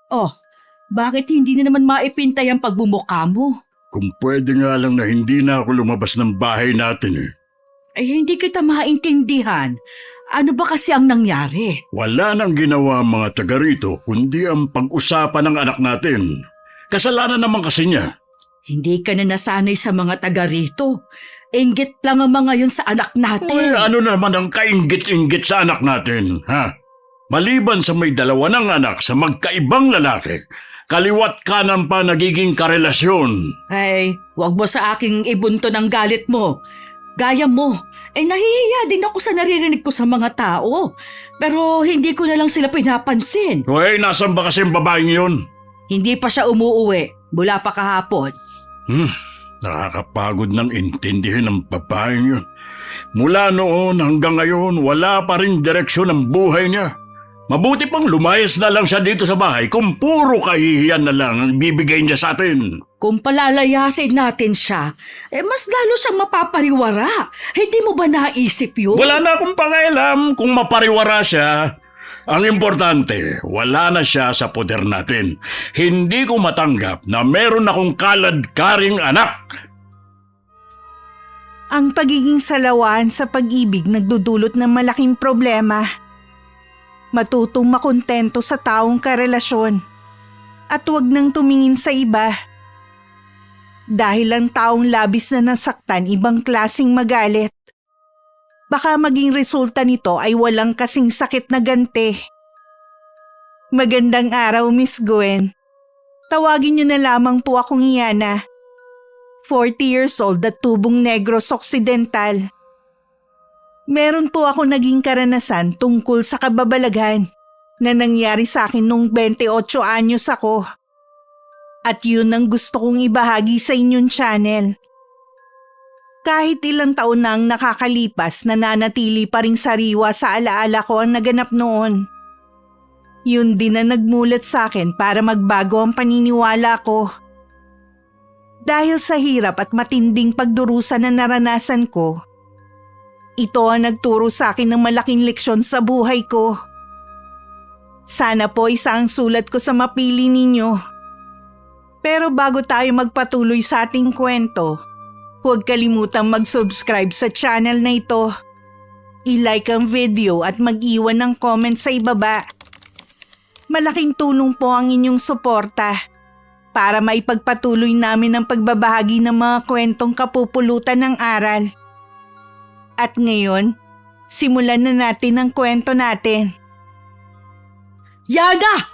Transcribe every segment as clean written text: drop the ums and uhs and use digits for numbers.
Oh, bakit hindi na naman maipintay ang pagbumuka mo? Kung pwede nga lang na hindi na ako lumabas ng bahay natin eh. Ay hindi kita maintindihan. Ano ba kasi ang nangyari? Wala nang ginawa ang mga taga rito kundi ang pag-usapan ng anak natin. Kasalanan naman kasi niya. Hindi ka na nasanay sa mga taga rito. Inggit lang ang mga yun sa anak natin. Ano naman ang kainggit-inggit sa anak natin, ha? Maliban sa may dalawa ng anak sa magkaibang lalaki, kaliwat kanan pa nagiging karelasyon. Ay, wag mo sa aking ibunto ng galit mo. Gaya mo, nahihiya din ako sa naririnig ko sa mga tao. Pero hindi ko na lang sila pinapansin. Uy, nasan ba kasi ang babaeng yun? Hindi pa siya umuuwi. Mula pa kahapon. Nakakapagod ng intindihin ng babaeng yun. Mula noon hanggang ngayon, wala pa rin direksyon ang buhay niya. Mabuti pang lumayas na lang siya dito sa bahay kung puro kahihiyan na lang ang bibigay niya sa atin. Kung palalayasin natin siya, mas lalo siyang mapapariwara. Hindi mo ba naisip yun? Wala na akong pakialam kung mapariwara siya. Ang importante, wala na siya sa poder natin. Hindi ko matanggap na meron akong kalad-karing anak. Ang pagiging salawan sa pag-ibig nagdudulot ng malaking problema. Matutong makontento sa taong karelasyon at huwag nang tumingin sa iba. Dahil ang taong labis na nasaktan ibang klasing magalit. Baka maging resulta nito ay walang kasing sakit na ganti. Magandang araw, Miss Gwen. Tawagin niyo na lamang po akong Yana. 40 years old at tubong Negros Occidental. Meron po ako naging karanasan tungkol sa kababalaghan na nangyari sa akin nung 28 anyos ako. At yun ang gusto kong ibahagi sa inyong channel. Kahit ilang taon na ang nakakalipas, nananatili pa ring sariwa sa alaala ko ang naganap noon. Yun din na nagmulat sa akin para magbago ang paniniwala ko. Dahil sa hirap at matinding pagdurusa na naranasan ko, ito ang nagturo sa akin ng malaking leksyon sa buhay ko. Sana po isa ang sulat ko sa mapili ninyo. Pero bago tayo magpatuloy sa ating kwento, huwag kalimutang mag-subscribe sa channel na ito. I-like ang video at mag-iwan ng comment sa ibaba. Malaking tulong po ang inyong suporta para maipagpatuloy namin ang pagbabahagi ng mga kwentong kapupulutan ng aral. At ngayon, simulan na natin ang kwento natin. Yana!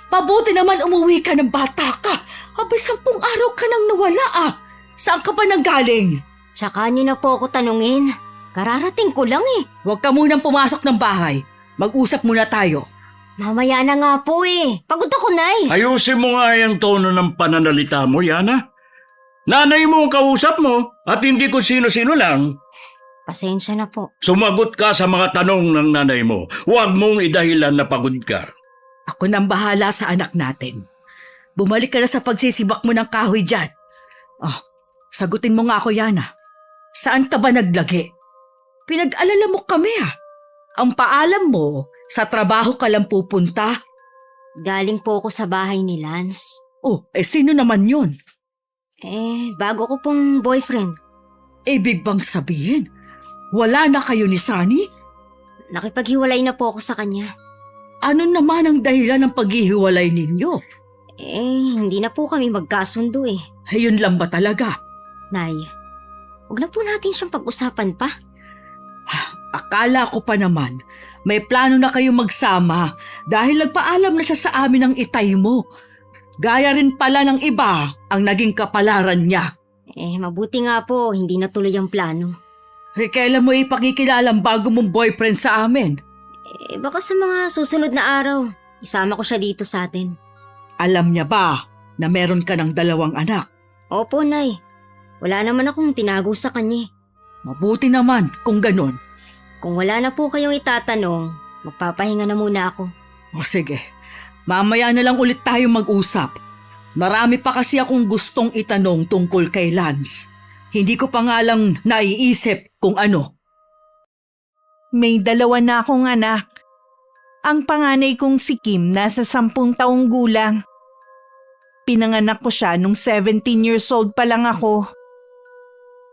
Pabuti naman umuwi ka ng bata ka. Abay, 10 araw ka nang nawala ah. Saan ka ba nanggaling? Tsaka niyo na po ako tanungin. Kararating ko lang eh. Huwag ka munang pumasok ng bahay. Mag-usap muna tayo. Mamaya na nga po eh. Pagod ako, Nay. Ayusin mo nga yung tono ng pananalita mo, Yana. Nanay mo ang kausap mo at hindi ko sino-sino lang. Pasensya na po. Sumagot ka sa mga tanong ng nanay mo. Huwag mong idahilan na pagod ka. Ako nang bahala sa anak natin. Bumalik ka na sa pagsisibak mo ng kahoy dyan. Sagutin mo nga ako, Yana. Saan ka ba naglagi? Pinag-alala mo kami ah. Ang paalam mo, sa trabaho ka lang pupunta. Galing po ako sa bahay ni Lance. Sino naman yun? Bago ko pong boyfriend. Ibig bang sabihin, wala na kayo ni Sunny? Nakipaghiwalay na po ako sa kanya. Ano naman ang dahilan ng paghihiwalay ninyo? Hindi na po kami magkasundo eh. Ayun lang ba talaga? Nay, huwag na po natin siyang pag-usapan pa. Akala ko pa naman, may plano na kayo magsama dahil nagpaalam na siya sa amin ng itay mo. Gaya rin pala ng iba ang naging kapalaran niya. Mabuti nga po, hindi natuloy ang plano. Kailan mo ipakikilala ang bago mong boyfriend sa amin? Baka sa mga susunod na araw, isama ko siya dito sa atin. Alam niya ba na meron ka ng 2 anak? Opo, Nay. Wala naman akong tinago sa kanya. Mabuti naman kung ganon. Kung wala na po kayong itatanong, magpapahinga na muna ako. Sige, mamaya na lang ulit tayo mag-usap. Marami pa kasi akong gustong itanong tungkol kay Lance. Hindi ko pa nga lang naiisip kung ano. May 2 na akong anak. Ang panganay kong si Kim nasa 10 taong gulang. Pinanganak ko siya nung 17 years old pa lang ako.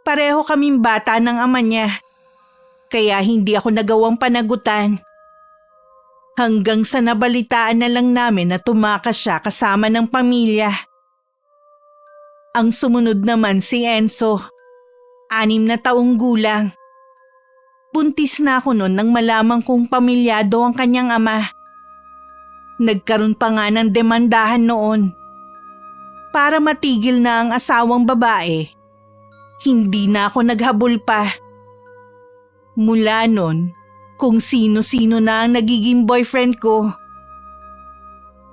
Pareho kaming bata ng ama niya, kaya hindi ako nagawang panagutan. Hanggang sa nabalitaan na lang namin na tumakas siya kasama ng pamilya. Ang sumunod naman si Enzo, 6 na taong gulang. Buntis na ako noon nang malaman kong pamilyado ang kanyang ama. Nagkaroon pa nga ng demandahan noon. Para matigil na ang asawang babae, hindi na ako naghabol pa. Mula noon, kung sino-sino na ang nagiging boyfriend ko.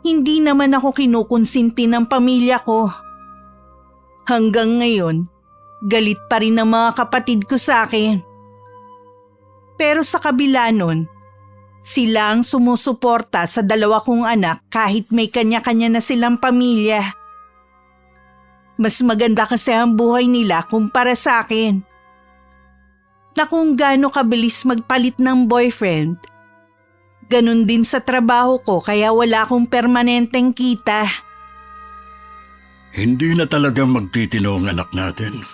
Hindi naman ako kinukonsinti ng pamilya ko. Hanggang ngayon, galit pa rin ang mga kapatid ko sa akin. Pero sa kabila nun, sila ang sumusuporta sa 2 kong anak kahit may kanya-kanya na silang pamilya. Mas maganda kasi ang buhay nila kumpara sa akin. Na kung gaano kabilis magpalit ng boyfriend, ganun din sa trabaho ko kaya wala akong permanenteng kita. Hindi na talaga magtitino ang anak natin.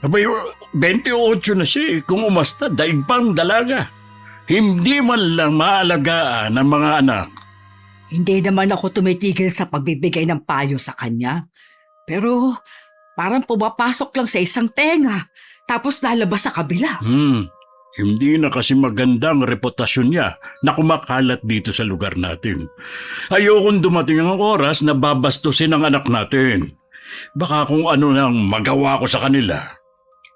Abay, 28 na siya eh. Kung umasta, daig pang dalaga. Hindi man lang maalagaan ang mga anak. Hindi naman ako tumitigil sa pagbibigay ng payo sa kanya. Pero parang pumapasok lang sa isang tenga, tapos lalabas sa kabila. Hindi na kasi magandang reputasyon niya na kumakalat dito sa lugar natin. Ayokong dumating ang oras na babastusin ang anak natin. Baka kung ano nang magawa ko sa kanila.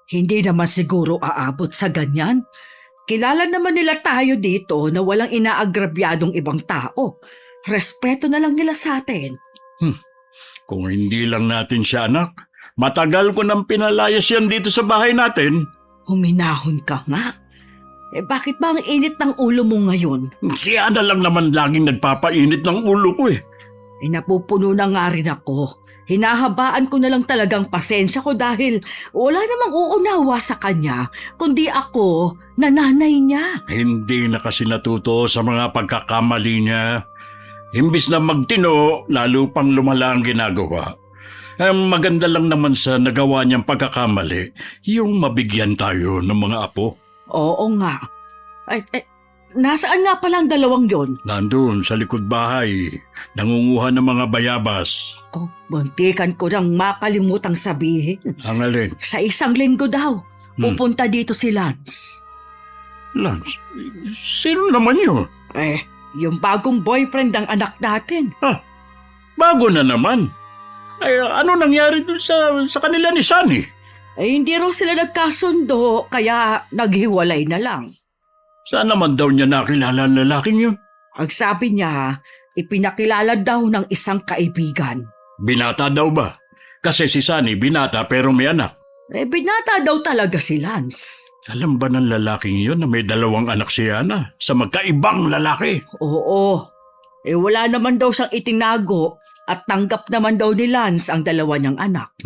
Hindi naman siguro aabot sa ganyan. Kilala naman nila tayo dito na walang inaagrabyadong ibang tao. Respeto na lang nila sa atin. Kung hindi lang natin siya anak, matagal ko nang pinalayas yan dito sa bahay natin. Huminahon ka nga. Bakit ba ang init ng ulo mo ngayon? Si Ana lang naman laging nagpapainit ng ulo ko eh. Napupuno na nga rin ako. Hinahabaan ko na lang talagang pasensya ko dahil wala namang uunawa sa kanya, kundi ako na nanay niya. Hindi na kasi natuto sa mga pagkakamali niya. Imbis na magtino, lalo pang lumala ang ginagawa. Maganda lang naman sa nagawa niyang pagkakamali, yung mabigyan tayo ng mga apo. Oo nga. Nasaan nga palang 2 yon? Nandun sa likod bahay, nangunguha ng mga bayabas. Buntikan ko nang makalimutang sabihin. Ang alin? Sa 1 linggo daw, pupunta dito si Lance. Lance? Sino naman yun? Yung bagong boyfriend ng anak natin. Bago na naman. Ano nangyari dun sa kanila ni Sunny? Hindi raw sila nagkasundo, kaya naghiwalay na lang. Saan naman daw niya nakilala ang lalaking yun? Ang sabi niya, ipinakilala daw ng isang kaibigan. Binata daw ba? Kasi si Sunny binata pero may anak. Binata daw talaga si Lance. Alam ba ng lalaking yun na may 2 anak si Ana sa magkaibang lalaki? Oo. Wala naman daw siyang itinago at tanggap naman daw ni Lance ang 2 niyang anak.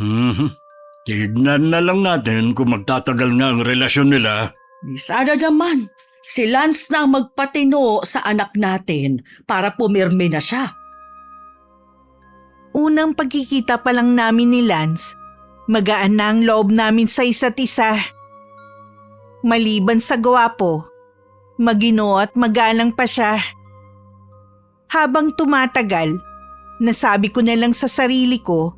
Tignan na lang natin kung magtatagal nga ang relasyon nila. Sana naman. Si Lance na ang magpatino sa anak natin para pumirme na siya. Unang pagkikita pa lang namin ni Lance, magaan na ang loob namin sa isa't isa. Maliban sa gwapo, maginoo at magalang pa siya. Habang tumatagal, nasabi ko na lang sa sarili ko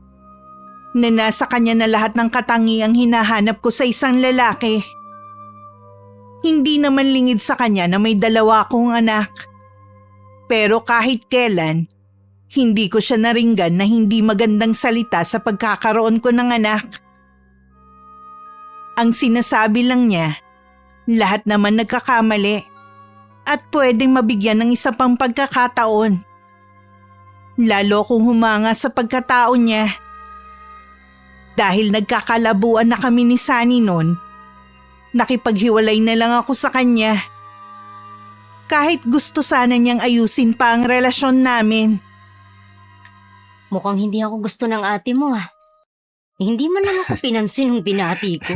na nasa kanya na lahat ng katangiang hinahanap ko sa isang lalaki. Hindi naman lingid sa kanya na may 2 akong anak. Pero kahit kailan, hindi ko siya naringgan na hindi magandang salita sa pagkakaroon ko ng anak. Ang sinasabi lang niya, lahat naman nagkakamali at pwedeng mabigyan ng isa pang pagkakataon. Lalo kung humanga sa pagkatao niya. Dahil nagkakalabuan na kami ni Sunny noon, nakipaghiwalay na lang ako sa kanya. Kahit gusto sana niyang ayusin pa ang relasyon namin. Mukhang hindi ako gusto ng ate mo hindi man lang ako pinansin nung binati ko.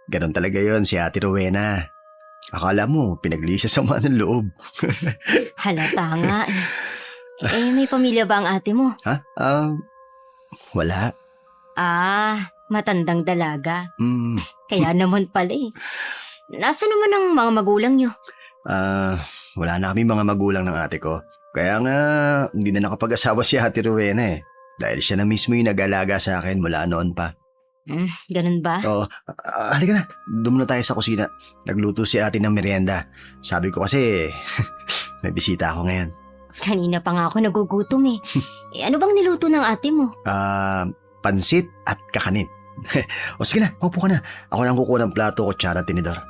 Ganon talaga yon si Ate Rowena. Akala mo, pinaglisa sa mga ng loob. Halata nga eh. May pamilya ba ang ate mo? Ha? Wala. Matandang dalaga. Hmm, Kaya naman pala eh. Nasaan naman ang mga magulang niyo? wala na kami mga magulang ng ate ko. Kaya nga, hindi na nakapag-asawa si Ate Rowena eh. Dahil siya na mismo yung nag-alaga sa akin mula noon pa. Ganun ba? Oo, halika na. Doon na tayo sa kusina. Nagluto si ate ng merienda. Sabi ko kasi, may bisita ako ngayon. Kanina pa nga ako nagugutom eh. Ano bang niluto ng ate mo? Pansit at kakanin. O sige na, paupo ka na. Ako nang kukuha ng plato, kutsara, tinidor.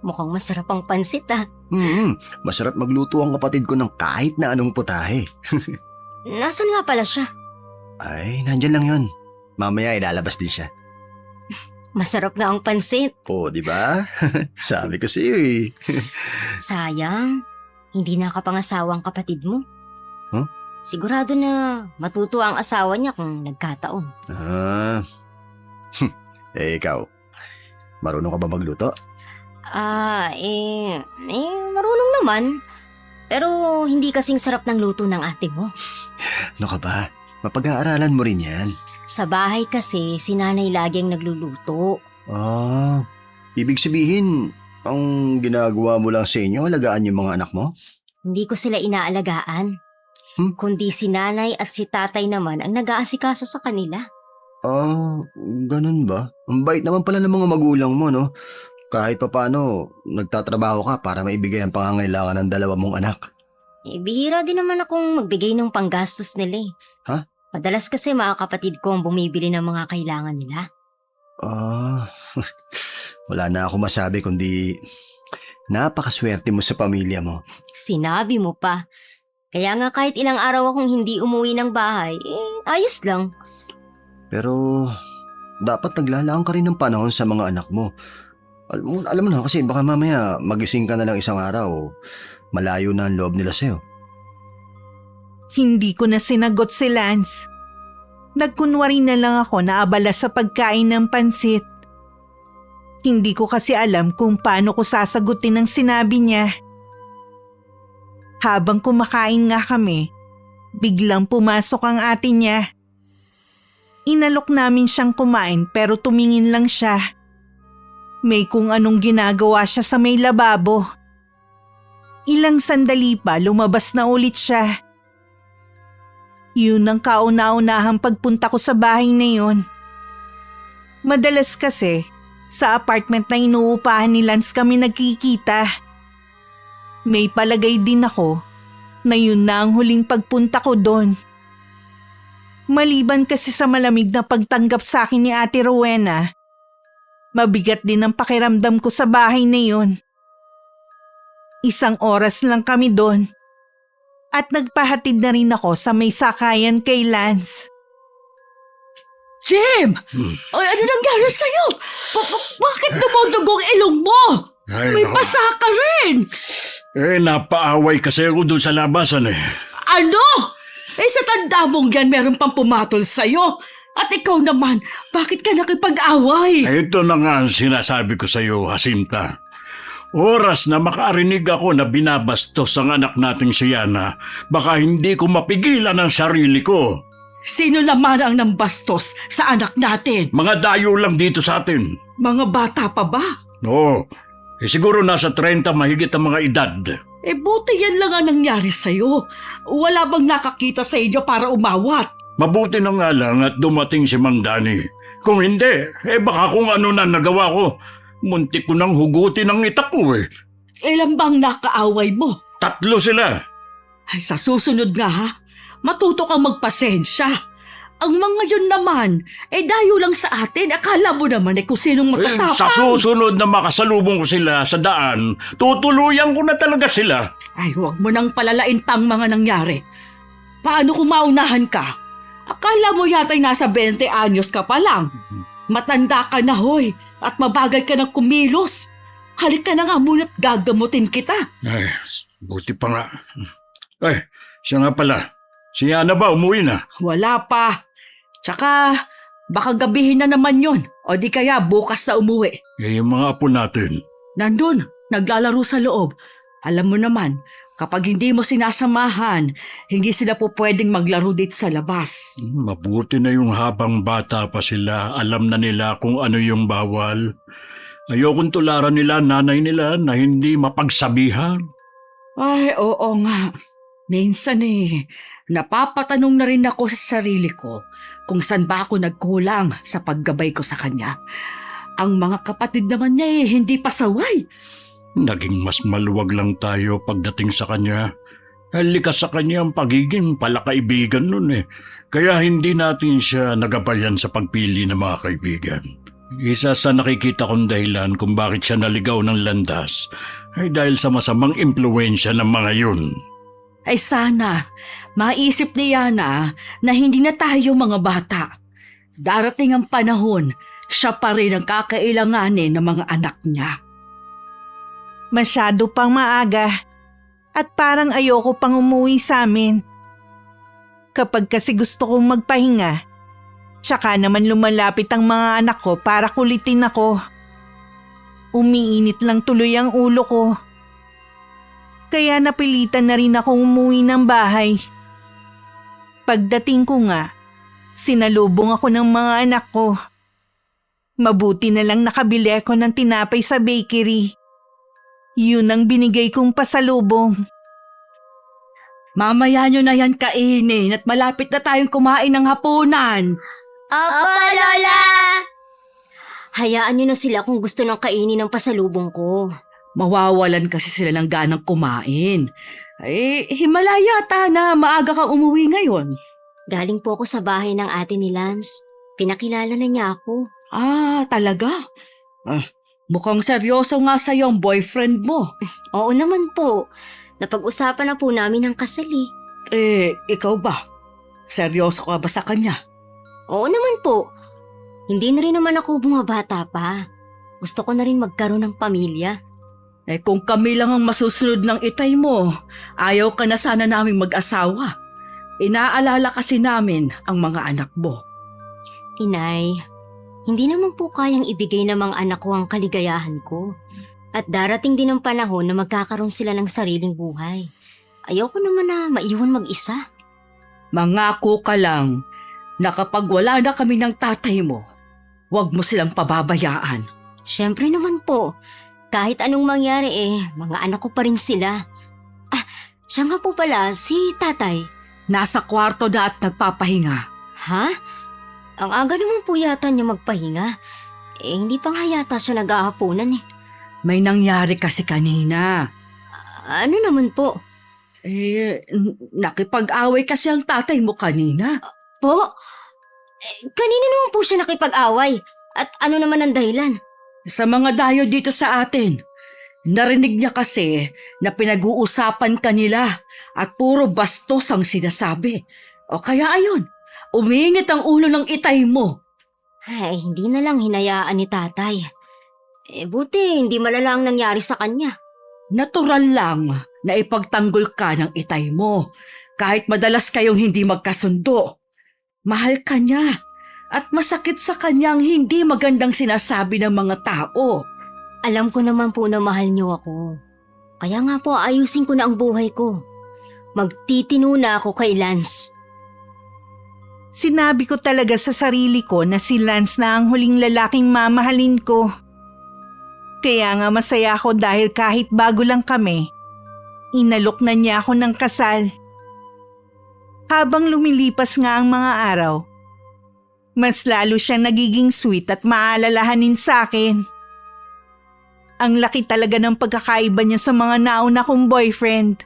Mukhang masarap ang pansit ah. Masarap magluto ang kapatid ko ng kahit na anong putahe. Nasaan nga pala siya? Ay, nandyan lang yun. Mamaya ilalabas din siya. Masarap nga ang pansit. Oo, di ba? Sabi ko sa'yo eh. Sayang, hindi nakapangasawa ang kapatid mo. Huh? Sigurado na matutuwa ang asawa niya kung nagkataon. Ikaw, marunong ka ba magluto? Marunong naman. Pero hindi kasing sarap ng luto ng ate mo. Ano ka ba? Mapag-aaralan mo rin yan. Sa bahay kasi, si nanay lagi ang nagluluto. Ibig sabihin, ang ginagawa mo lang sa inyo, alagaan yung mga anak mo? Hindi ko sila inaalagaan. Kundi si nanay at si tatay naman ang nag-aasikaso sa kanila. Ganun ba? Ang bait naman pala ng mga magulang mo, no? Kahit pa paano, nagtatrabaho ka para maibigay ang pangangailangan ng dalawa mong anak. Bihira din naman akong magbigay ng panggastos nila eh. Ha? Madalas kasi mga kapatid ko ang bumibili ng mga kailangan nila. Wala na ako masabi kundi napakaswerte mo sa pamilya mo. Sinabi mo pa. Kaya nga kahit ilang araw akong hindi umuwi ng bahay, ayos lang. Pero dapat naglalaan ka rin ng panahon sa mga anak mo. Alam mo na kasi baka mamaya magising ka na lang isang araw, malayo na ang loob nila sa'yo. Hindi ko na sinagot si Lance. Nagkunwari na lang ako na abala sa pagkain ng pansit. Hindi ko kasi alam kung paano ko sasagutin ang sinabi niya. Habang kumakain nga kami, biglang pumasok ang ate niya. Inalok namin siyang kumain pero tumingin lang siya. May kung anong ginagawa siya sa may lababo. Ilang sandali pa lumabas na ulit siya. Yun ang kauna-unahang pagpunta ko sa bahay na yun. Madalas kasi, sa apartment na inuupahan ni Lance kami nagkikita. May palagay din ako na yun na ang huling pagpunta ko doon. Maliban kasi sa malamig na pagtanggap sa akin ni Ate Rowena, mabigat din ang pakiramdam ko sa bahay na yun. Isang oras lang kami doon. At nagpahatid na rin ako sa may sakayan kay Lance. Jim! Ay, ano nangyari sa'yo? Bakit dumudugong ilong mo? Ay, May naku. pasa ka rin! Napaaway kasi ako doon sa labasan eh. Ano? Sa tanda mong yan, meron pang pumatol sa'yo. At ikaw naman, bakit ka nakipag-away? Ito na nga ang sinasabi ko sa iyo, Jacinta. Oras na makarinig ako na binabastos ang anak nating si Yana, baka hindi ko mapigilan ang sarili ko. Sino naman ang nambastos sa anak natin? Mga dayo lang dito sa atin. Mga bata pa ba? Oo, siguro nasa 30 mahigit ang mga edad. Buti yan lang ang nangyari sa'yo. Wala bang nakakita sa inyo para umawat? Mabuti na nga lang at dumating si Mang Dani. Kung hindi, baka kung ano na nagawa ko. Muntik ko nang hugutin ang itak ko eh. Ilan bang nakaaway mo? 3 sila. Ay, sa susunod nga ha, matuto kang magpasensya. Ang mga yun naman, dayo lang sa atin. Akala mo naman kung sinong matatapang. Sa susunod na makasalubong ko sila sa daan, tutuluyan ko na talaga sila. Ay, huwag mo nang palalain pa ang mga nangyari. Paano kung maunahan ka? Akala mo yata'y nasa 20 anyos ka pa lang. Matanda ka na hoy, at mabagal ka ng kumilos. Halika na nga muna't gagamutin kita. Ay, buti pa nga. Ay, siya nga pala. Si Yana ba umuwi na? Wala pa. Tsaka, baka gabihin na naman yon. O di kaya bukas na umuwi. Yung mga apo natin. Nandun, naglalaro sa loob. Alam mo naman, kapag hindi mo sinasamahan, hindi sila po pwedeng maglaro dito sa labas. Mabuti na yung habang bata pa sila, alam na nila kung ano yung bawal. Ayokong tularan nila nanay nila na hindi mapagsabihan. Ay, oo nga. Minsan napapatanong na rin ako sa sarili ko kung saan ba ako nagkulang sa paggabay ko sa kanya. Ang mga kapatid naman niya hindi pasaway. Naging mas maluwag lang tayo pagdating sa kanya. Likas sa kanya ang pagiging palakaibigan nun Kaya hindi natin siya nagabayan sa pagpili ng mga kaibigan. Isa sa nakikita kong dahilan kung bakit siya naligaw ng landas ay dahil sa masamang impluwensya ng mga yun. Ay sana, maisip ni Yana na hindi na tayo mga bata. Darating ang panahon, siya pa rin ang kakailanganin ng mga anak niya. Masyado pang maaga at parang ayoko pang umuwi sa amin. Kapag kasi gusto kong magpahinga, tsaka naman lumalapit ang mga anak ko para kulitin ako. Umiinit lang tuloy ang ulo ko. Kaya napilitan na rin akong umuwi ng bahay. Pagdating ko nga, sinalubong ako ng mga anak ko. Mabuti na lang nakabili ako ng tinapay sa bakery. Yun ang binigay kong pasalubong. Mamaya nyo na yan kainin at malapit na tayong kumain ng hapunan. Opo, Lola! Hayaan niyo na sila kung gusto ng kainin ng pasalubong ko. Mawawalan kasi sila ng ganang kumain. Himala yata na maaga kang umuwi ngayon. Galing po ako sa bahay ng ate ni Lance. Pinakilala na niya ako. Ah, talaga? Mukhang seryoso nga sa'yo ang boyfriend mo. Oo naman po. Napag-usapan na po namin ang kasal Ikaw ba? Seryoso ka ba sa kanya? Oo naman po. Hindi na rin naman ako bumabata pa. Gusto ko na rin magkaroon ng pamilya. Kung kami lang ang masusunod ng itay mo, ayaw ka na sana naming mag-asawa. Inaalala kasi namin ang mga anak mo. Inay, hindi naman po kayang ibigay ng mga anak ko ang kaligayahan ko. At darating din ang panahon na magkakaroon sila ng sariling buhay. Ayoko naman na maiwan mag-isa. Mangako ka lang na kapag wala na kami ng tatay mo, huwag mo silang pababayaan. Siyempre naman po. Kahit anong mangyari mga anak ko pa rin sila. Siya nga po pala, si tatay. Nasa kwarto na at nagpapahinga. Ha? Ang aga naman po yata niya magpahinga. Hindi pa nga yata siya nag-aahaponan May nangyari kasi kanina. Ano naman po? Nakipag-away kasi ang tatay mo kanina. Po? Kanina naman po siya nakipag-away. At ano naman ang dahilan? Sa mga dayo dito sa atin, narinig niya kasi na pinag-uusapan kanila at puro bastos ang sinasabi. O kaya ayun, uminit ang ulo ng itay mo. Hindi na lang hinayaan ni tatay. Buti hindi malala ang nangyari sa kanya. Natural lang na ipagtanggol ka ng itay mo kahit madalas kayong hindi magkasundo. Mahal ka niya. At masakit sa kanyang hindi magandang sinasabi ng mga tao. Alam ko naman po na mahal niyo ako. Kaya nga po ayusin ko na ang buhay ko. Magtitino na ako kay Lance. Sinabi ko talaga sa sarili ko na si Lance na ang huling lalaking mamahalin ko. Kaya nga masaya ako dahil kahit bago lang kami, inalok na niya ako ng kasal. Habang lumilipas nga ang mga araw, mas lalo siyang nagiging sweet at maalalahanin sa akin. Ang laki talaga ng pagkakaiba niya sa mga nauna kong boyfriend.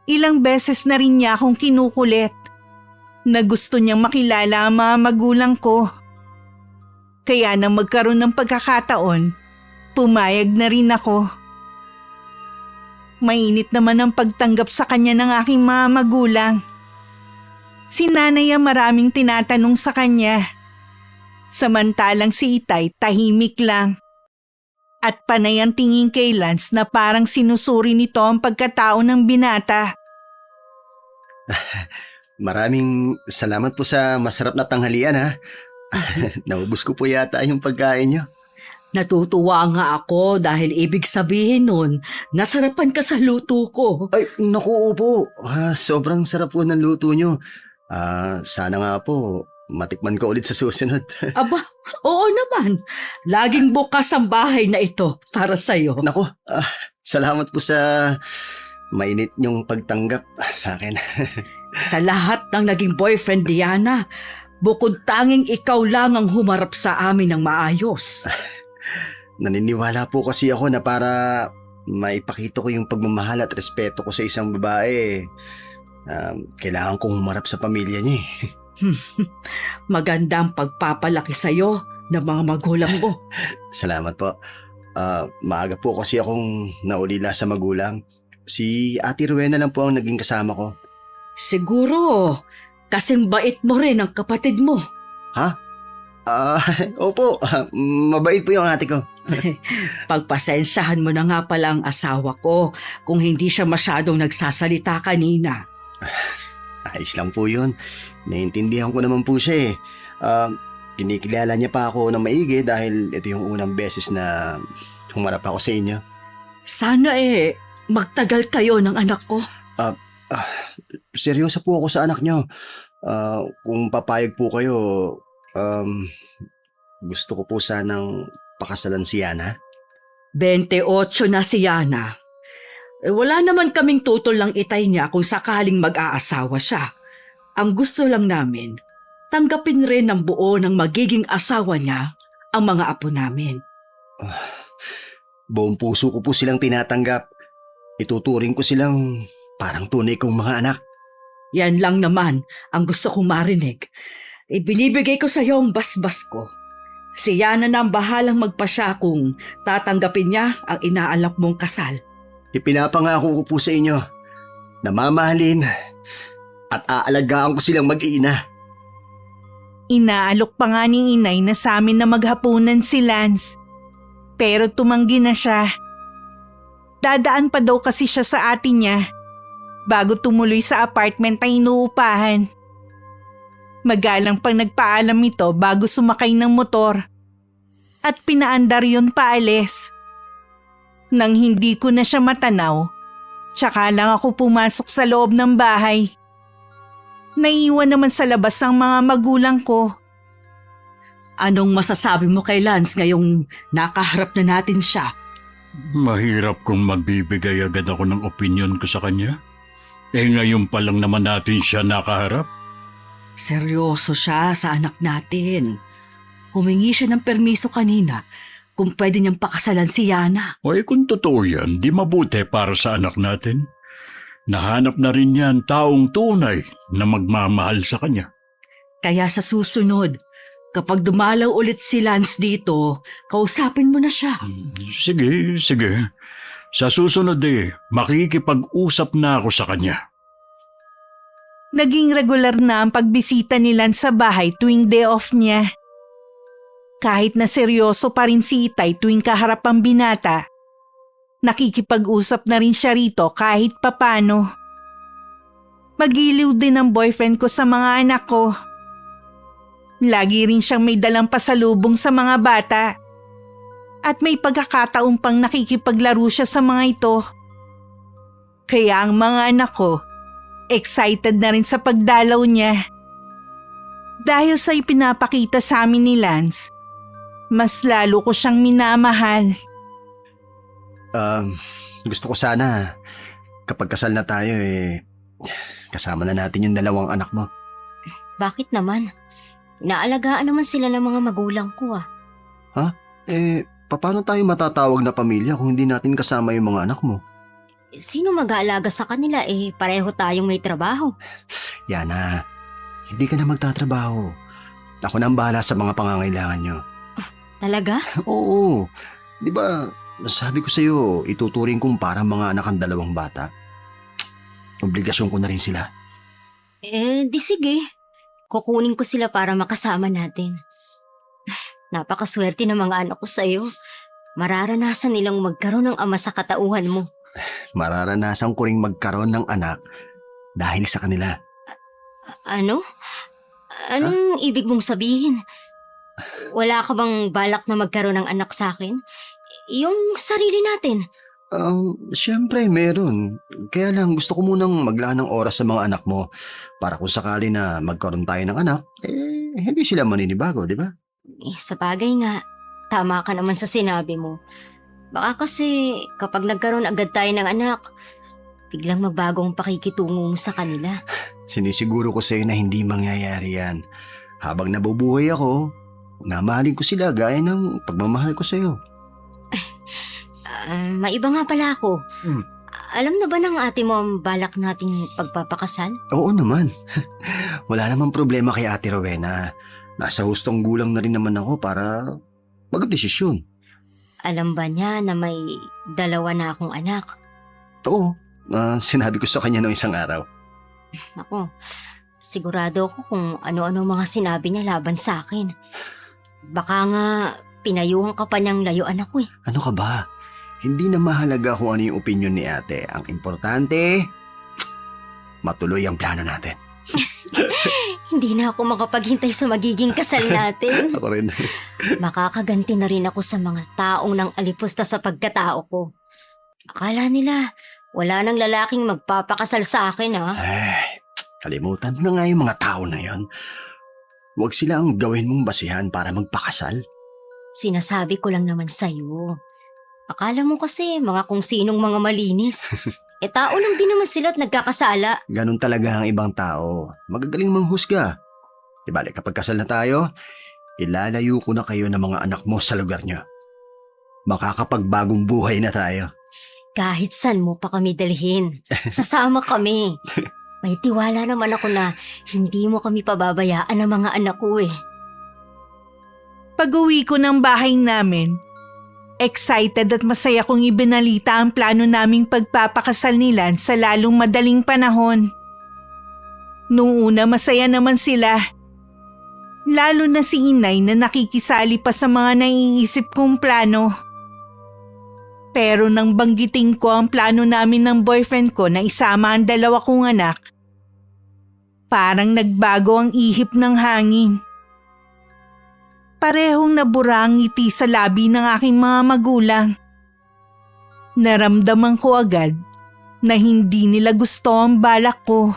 Ilang beses na rin niya akong kinukulit na gusto niyang makilala ang mga magulang ko. Kaya nang magkaroon ng pagkakataon, pumayag na rin ako. Mainit naman ang pagtanggap sa kanya ng aking mga magulang. Si nanay ang maraming tinatanong sa kanya. Samantalang si Itay tahimik lang. At panay ang tingin kay Lance na parang sinusuri nito ang pagkatao ng binata. Maraming salamat po sa masarap na tanghalian ha. Naubos ko po yata yung pagkain nyo. Natutuwa nga ako dahil ibig sabihin nun, nasarapan ka sa luto ko. Ay, naku po. Sobrang sarap po ng luto nyo. Sana nga po, matikman ko ulit sa susunod. Aba, oo naman. Laging bukas ang bahay na ito para sa'yo. Naku, salamat po sa mainit nyong pagtanggap sa akin. Sa lahat ng naging boyfriend, Diana, bukod tanging ikaw lang ang humarap sa amin ng maayos. Naniniwala po kasi ako na para maipakita ko yung pagmamahal at respeto ko sa isang babae, kailangan kong humarap sa pamilya niya eh. Maganda ang pagpapalaki sa'yo ng mga magulang mo. Salamat po. Maaga po kasi akong naulila sa magulang. Si Ate Rowena lang po ang naging kasama ko. Siguro, kasing bait mo rin ang kapatid mo. Opo, mabait po yung ate ko. Pagpasensyahan mo na nga pala ang asawa ko kung hindi siya masyadong nagsasalita kanina. Ayos lang po yun. Naiintindihan ko naman po siya eh. Kinikilala niya pa ako ng maigi dahil ito yung unang beses na humarap ako sa inyo. Sana magtagal kayo ng anak ko. Seryoso po ako sa anak niyo. Kung papayag po kayo, gusto ko po sanang pakasalan si Yana. 28 na si Yana. Wala naman kaming tutol lang itay niya kung sakaling mag-aasawa siya. Ang gusto lang namin, tanggapin rin ng buo ng magiging asawa niya ang mga apo namin. Buong puso ko po silang tinatanggap. Ituturing ko silang parang tunay kong mga anak. Yan lang naman ang gusto kong marinig. Ibinibigay ko sa iyo ang basbas ko. Si Yana na ang bahalang magpasya kung tatanggapin niya ang inaalap mong kasal. Ipinapangako ko po sa inyo na mamahalin at aalagaan ko silang mag-iina. Inaalok pa nga ni inay na sa amin na maghapunan si Lance. Pero tumanggi na siya. Dadaan pa daw kasi siya sa atin niya bago tumuloy sa apartment na inuupahan. Magalang pang nagpaalam ito bago sumakay ng motor at pinaandar yun paalis. Nang hindi ko na siya matanaw, tsaka lang ako pumasok sa loob ng bahay. Naiwan naman sa labas ang mga magulang ko. Anong masasabi mo kay Lance ngayong nakaharap na natin siya? Mahirap kung magbibigay agad ako ng opinion ko sa kanya. Ngayon pa lang naman natin siya nakaharap. Seryoso siya sa anak natin. Humingi siya ng permiso kanina kung pwede niyang pakasalan si Yana. Kung totoo yan, di mabuti para sa anak natin. Nahanap na rin yan taong tunay na magmamahal sa kanya. Kaya sa susunod, kapag dumalaw ulit si Lance dito, kausapin mo na siya. Sige. Sa susunod makikipag-usap na ako sa kanya. Naging regular na ang pagbisita ni Lance sa bahay tuwing day off niya. Kahit na seryoso pa rin si Itay tuwing kaharap ang binata, nakikipag-usap na rin siya rito kahit papano. Magiliw din ang boyfriend ko sa mga anak ko. Lagi rin siyang may dalang pasalubong sa mga bata. At may pagkakataon pang nakikipaglaro siya sa mga ito. Kaya ang mga anak ko, excited na rin sa pagdalaw niya. Dahil sa ipinapakita sa amin ni Lance, mas lalo ko siyang minamahal. Gusto ko sana kapag kasal na tayo kasama na natin yung dalawang anak mo. Bakit naman? Inaalagaan naman sila ng mga magulang ko Paano tayo matatawag na pamilya kung hindi natin kasama yung mga anak mo? Sino mag-aalaga sa kanila pareho tayong may trabaho. Yana, hindi ka na magtatrabaho. Ako na ang bahala sa mga pangangailangan nyo. Talaga? Oo. Di ba, sabi ko sa'yo, ituturing kong parang mga anak ang dalawang bata. Obligasyon ko na rin sila. Di sige. Kukunin ko sila para makasama natin. Napakaswerte ng mga anak ko sa'yo. Mararanasan nilang magkaroon ng ama sa katauhan mo. Mararanasan ko ring magkaroon ng anak dahil sa kanila. Ano? Anong ibig mong sabihin? Wala ka bang balak na magkaroon ng anak sa akin? Yung sarili natin. Siyempre meron. Kaya lang gusto ko munang maglaan ng oras sa mga anak mo para kung sakali na magkaroon tayo ng anak, hindi sila maninibago, di ba? Sa bagay nga, tama ka naman sa sinabi mo. Baka kasi kapag nagkaroon agad tayo ng anak, biglang magbago ang pakikitungo mo sa kanila. Sinisiguro ko sa'yo na hindi mangyayari yan. Habang nabubuhay ako, namahalin ko sila gaya ng pagmamahal ko sa'yo. Maiba nga pala ako. Hmm. Alam na ba ng ate mo ang balak nating pagpapakasal? Oo naman. Wala namang problema kay Ate Rowena. Nasa hustong gulang na rin naman ako para magdesisyon. Alam ba niya na may 2 na akong anak? Oo, sinabi ko sa kanya noong isang araw. Ako, sigurado ako kung ano-ano mga sinabi niya laban sa akin. Baka nga pinayuhan ka pa niyang layuan ako eh. Ano ka ba? Hindi na mahalaga kung ano yung opinion ni ate. Ang importante, matuloy ang plano natin. Hindi na ako makapaghintay sa magiging kasal natin. Ako rin. Makakaganti na rin ako sa mga taong nang alipusta sa pagkatao ko. Akala nila, wala nang lalaking magpapakasal sa akin ha. Kalimutan mo na nga yung mga tao na yon. Huwag sila ang gawin mong basihan para magpakasal. Sinasabi ko lang naman sa'yo. Akala mo kasi mga kung sinong mga malinis. Tao lang din naman sila at nagkakasala. Ganun talaga ang ibang tao. Magagaling manghusga. Di bale, kapag kasal na tayo, ilalayo ko na kayo ng mga anak mo sa lugar nyo. Makakapagbagong buhay na tayo. Kahit saan mo pa kami dalhin, sasama kami. May tiwala naman ako na hindi mo kami pababayaan ng mga anak ko eh. Pag-uwi ko ng bahay namin, excited at masaya kong ibinalita ang plano naming pagpapakasal ni Lance sa lalong madaling panahon. Noong una masaya naman sila. Lalo na si Inay na nakikisali pa sa mga naiisip kong plano. Pero nang banggitin ko ang plano namin ng boyfriend ko na isama ang 2 kong anak, parang nagbago ang ihip ng hangin. Parehong nabura ang ngiti sa labi ng aking mga magulang. Naramdaman ko agad na hindi nila gusto ang balak ko.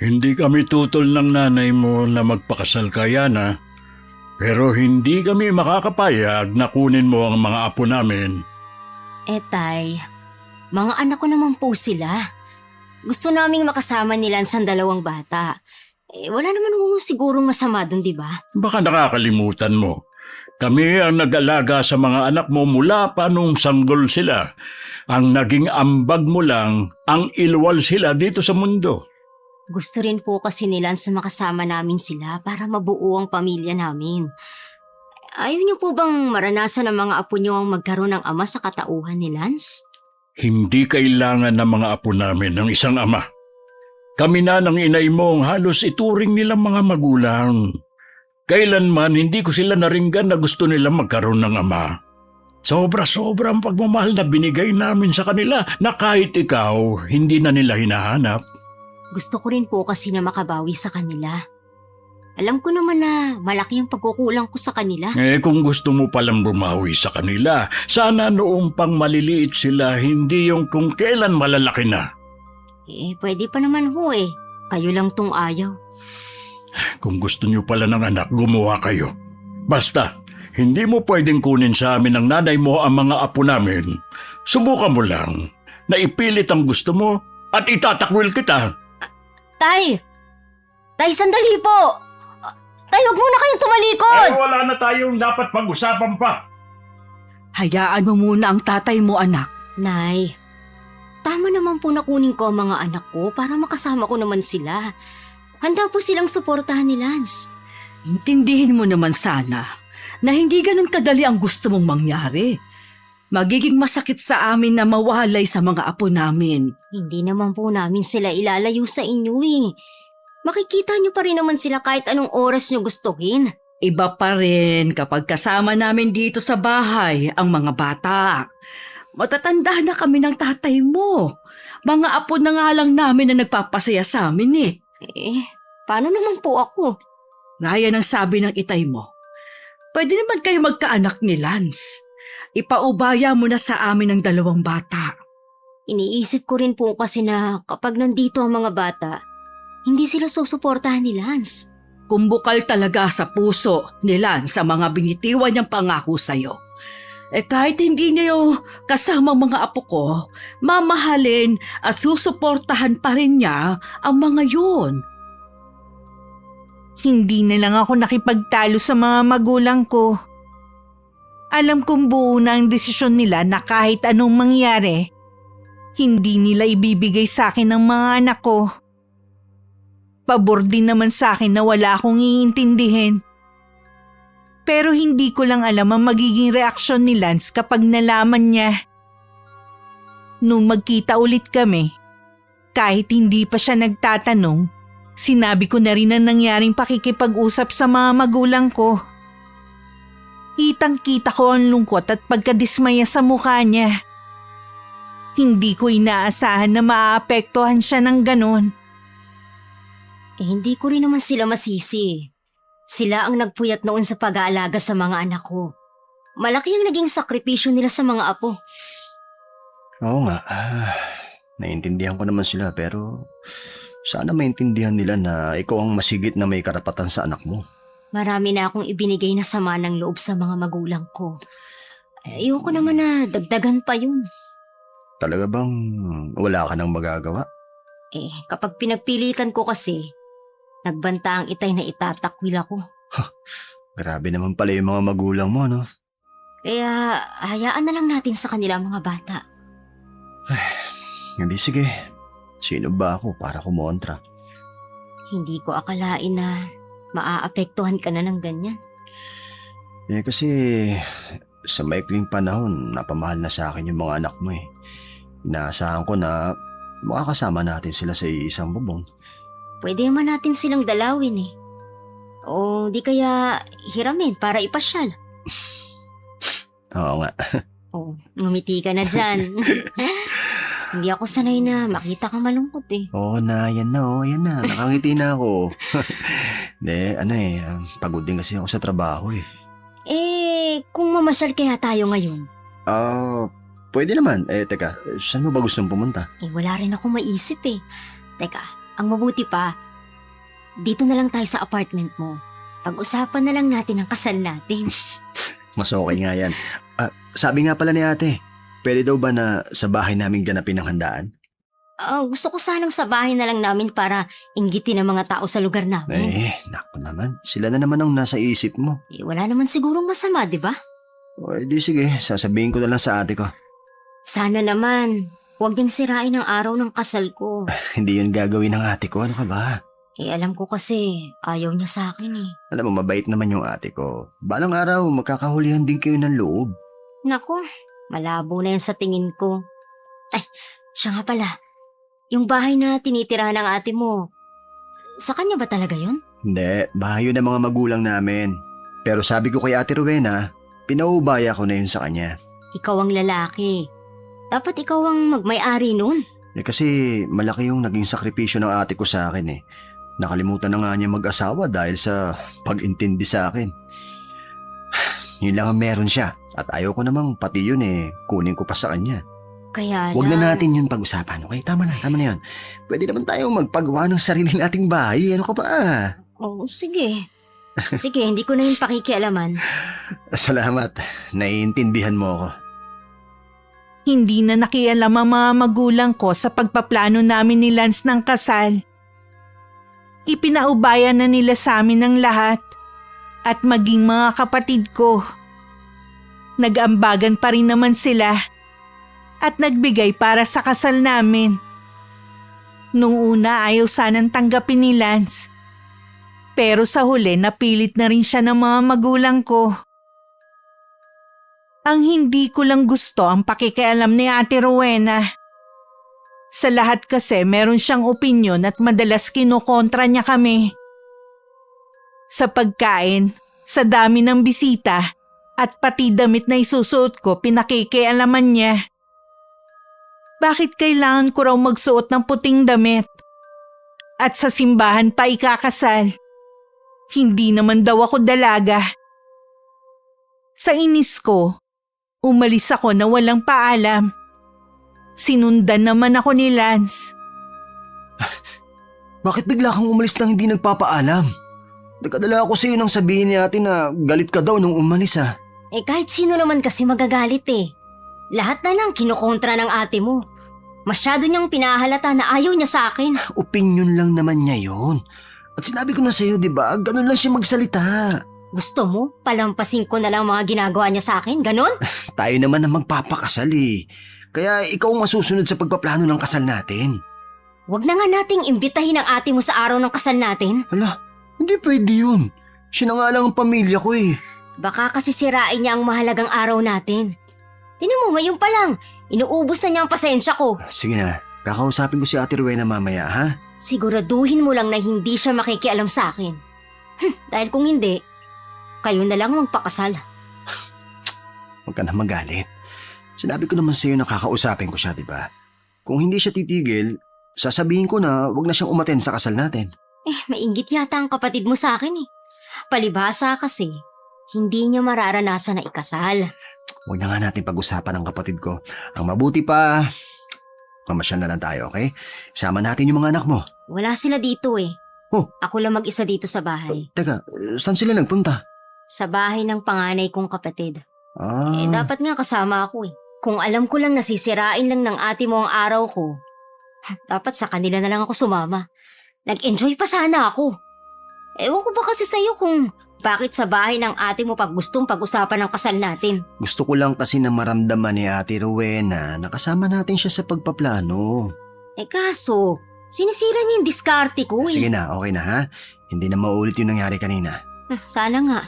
Hindi kami tutol ng nanay mo na magpakasal ka, Yana. Pero hindi kami makakapayag na kunin mo ang mga apo namin. Tay, mga anak ko naman po sila. Gusto naming makasama nila sa 2 bata. Wala naman ho sigurong masama dun, di ba? Baka nakakalimutan mo. Kami ang nag-alaga sa mga anak mo mula pa nung sanggol sila. Ang naging ambag mo lang ang ilwal sila dito sa mundo. Gusto rin po kasi nila sa makasama namin sila para mabuo ang pamilya namin. Ayaw niyo po bang maranasan ng mga apo niyo ang magkaroon ng ama sa katauhan ni Lance? Hindi kailangan ng mga apo namin ng isang ama. Kami na ng inay mo ang halos ituring nilang mga magulang. Kailanman hindi ko sila naringgan na gusto nilang magkaroon ng ama. Sobra-sobra ang pagmamahal na binigay namin sa kanila na kahit ikaw, hindi na nila hinahanap. Gusto ko rin po kasi na makabawi sa kanila. Alam ko naman na malaki ang pagkukulang ko sa kanila. Kung gusto mo palang bumawi sa kanila, sana noong pang maliliit sila, hindi yung kung kailan malalaki na. Pwede pa naman ho eh. Kayo lang tong ayaw. Kung gusto niyo pala ng anak, gumawa kayo. Basta, hindi mo pwedeng kunin sa amin ng nanay mo ang mga apo namin. Subukan mo lang na ipilit ang gusto mo at itatakwil kita. Tay! Tay, sandali po! Tay, huwag muna kayong tumalikod! Wala na tayong dapat pag-usapan pa. Hayaan mo muna ang tatay mo, anak. Nay, tama naman po na kunin ko ang mga anak ko para makasama ko naman sila. Handa po silang suportahan ni Lance. Intindihin mo naman sana na hindi ganun kadali ang gusto mong mangyari. Magiging masakit sa amin na mawalay sa mga apo namin. Hindi naman po namin sila ilalayo sa inyo eh. Makikita niyo pa rin naman sila kahit anong oras niyo gustuhin. Iba pa rin kapag kasama namin dito sa bahay ang mga bata. Matatanda na kami ng tatay mo. Mga apo na nga lang namin na nagpapasaya sa amin eh. Paano naman po ako? Gaya ng sabi ng itay mo, pwede naman kayo magkaanak ni Lance. Ipaubaya mo na sa amin ang 2 bata. Iniisip ko rin po kasi na kapag nandito ang mga bata, hindi sila susuportahan ni Lance. Kung bukal talaga sa puso ni Lance sa mga binitiwan niyang pangako sa'yo, kahit hindi niyo kasamang mga apo ko, mamahalin at susuportahan pa rin niya ang mga yun. Hindi na lang ako nakipagtalo sa mga magulang ko. Alam kong buo na ang desisyon nila na kahit anong mangyari, hindi nila ibibigay sa akin ang mga anak ko. Pabor din naman sa akin na wala akong iintindihin. Pero hindi ko lang alam ang magiging reaksyon ni Lance kapag nalaman niya. Nung magkita ulit kami, kahit hindi pa siya nagtatanong, sinabi ko na rin ang nangyaring pakikipag-usap sa mga magulang ko. Kitang-kita ko ang lungkot at pagkadismaya sa mukha niya. Hindi ko inaasahan na maaapektuhan siya ng ganon. Hindi ko rin naman sila masisi. Sila ang nagpuyat noon sa pag-aalaga sa mga anak ko. Malaki ang naging sakripisyo nila sa mga apo. Oo nga, naiintindihan ko naman sila pero sana maintindihan nila na ikaw ang masigit na may karapatan sa anak mo. Marami na akong ibinigay na sama ng loob sa mga magulang ko. Ayoko naman na dagdagan pa yun. Talaga bang wala ka nang magagawa? Kapag pinagpilitan ko kasi, nagbanta ang itay na itatakwil ako. Grabe naman pala yung mga magulang mo, no? Kaya hayaan na lang natin sa kanila mga bata. Hindi, sige. Sino ba ako para kumontra? Hindi ko akalain na maaapektuhan ka na ng ganyan. Kasi sa maikling panahon, napamahal na sa akin yung mga anak mo eh. Inaasahan ko na makakasama natin sila sa isang bubong. Pwede naman natin silang dalawin eh. O di kaya hiramin para ipasyal. Oo nga. Ngumiti ka na dyan. Hindi ako sanay na makita kang malungkot eh. Oo na, yan na, yan na. Nakangiti na ako. Pagod din kasi ako sa trabaho eh. Kung mamasyal kaya tayo ngayon? Pwede naman. Teka, saan mo ba gustong pumunta? Wala rin ako maisip eh. Teka, ang mabuti pa, dito na lang tayo sa apartment mo. Pag-usapan na lang natin ang kasal natin. Mas okay nga yan. Sabi nga pala ni ate, pwede daw ba na sa bahay namin ganapin ang handaan? Gusto ko sanang sa bahay na lang namin para inggitin ang mga tao sa lugar namin. Naku naman. Sila na naman ang nasa isip mo. Wala naman sigurong masama, di ba? Di sige, sasabihin ko na lang sa ate ko. Sana naman, huwag niyang sirain ang araw ng kasal ko. Hindi yun gagawin ng ate ko, ano ka ba? Alam ko kasi, ayaw niya sa akin eh. Alam mo, mabait naman yung ate ko. Balang araw, magkakahulihan din kayo ng loob. Naku, malabo na yan sa tingin ko. Siya nga pala, yung bahay na tinitirahan ng ate mo, sa kanya ba talaga yun? Hindi, bahay yun ng mga magulang namin. Pero sabi ko kay ate Rowena, pinaubaya ko na yun sa kanya. Ikaw ang lalaki. Dapat ikaw ang magmay-ari nun. Kasi malaki yung naging sakripisyo ng ate ko sa akin eh. Nakalimutan na nga niya mag-asawa dahil sa pag-intindi sa akin. Yun lang ang meron siya. At ayaw ko namang pati yun kunin ko pa sa kanya. Kaya Huwag na natin yun pag-usapan, okay? Tama na yun. Pwede naman tayong magpagawa ng sarili nating bahay. Ano ka ba? Sige. Sige, hindi ko na yun pakikialaman. Salamat. Naiintindihan mo ako. Hindi na nakialam ang mga magulang ko sa pagpaplano namin ni Lance ng kasal. Ipinaubaya na nila sa amin ang lahat at maging mga kapatid ko. Nag-ambagan pa rin naman sila at nagbigay para sa kasal namin. Nung una ayaw sanang tanggapin ni Lance. Pero sa huli napilit na rin siya ng mga magulang ko. Ang hindi ko lang gusto ang pakikialam ni Ate Rowena. Sa lahat kasi meron siyang opinyon at madalas kinokontra niya kami. Sa pagkain, sa dami ng bisita, at pati damit na isusuot ko pinakikialaman niya. Bakit kailangan ko raw magsuot ng puting damit? At sa simbahan pa ikakasal? Hindi naman daw ako dalaga. Sa inis ko, umalis ako na walang paalam. Sinundan naman ako ni Lance. Bakit bigla kang umalis nang hindi nagpapaalam? Nagkadala ako sa iyo nang sabihin ni ate na galit ka daw nung umalis ah. Eh kahit sino naman kasi magagalit eh. Lahat na lang kinukontra ng ate mo. Masyado niyang pinahalata na ayaw niya sa akin. Opinion lang naman niya yun. At sinabi ko na sa iyo, di ba? Ganun lang siya magsalita. Gusto mo? Palampasin ko na lang mga ginagawa niya sa akin? Ganon? Tayo naman ang magpapakasal eh. Kaya ikaw ang masusunod sa pagpaplano ng kasal natin. Huwag na nga nating imbitahin ang ate mo sa araw ng kasal natin. Hala, hindi pwede yun. Siya na nga lang ang pamilya ko eh. Baka kasi sirain niya ang mahalagang araw natin. Tinan mo, ngayon pa lang. Inuubos na niya ang pasensya ko. Sige na, kakausapin ko si Ate Rowena mamaya ha? Siguraduhin mo lang na hindi siya makikialam sa akin. Dahil kung hindi, kayo na lang magpakasal. Huwag ka na magalit. Sinabi ko naman sa iyo na kakausapin ko siya, di ba? Kung hindi siya titigil, sasabihin ko na wag na siyang umaten sa kasal natin. Mainggit yata ang kapatid mo sa akin eh. Palibhasa kasi, hindi niya mararanasan na ikasal. Huwag na nga natin pag-usapan ng kapatid ko. Ang mabuti pa, mamasyal na lang tayo, okay? Isama natin yung mga anak mo. Wala sila dito eh. Oh. Ako lang mag-isa dito sa bahay. Teka, saan sila nagpunta? Sa bahay ng panganay kong kapatid. Ah, Dapat nga kasama ako eh. Kung alam ko lang nasisirain lang ng ate mo ang araw ko, dapat sa kanila na lang ako sumama. Nag-enjoy pa sana ako. Ewan ko ba kasi sa'yo kung bakit sa bahay ng ate mo pag gustong pag-usapan ng kasal natin. gusto ko lang kasi na maramdaman ni Ate Rowena na kasama natin siya sa pagpaplano. Kaso, sinisira niya yung diskarte ko eh. Sige na, okay na ha? Hindi na maulit yung nangyari kanina. Sana nga.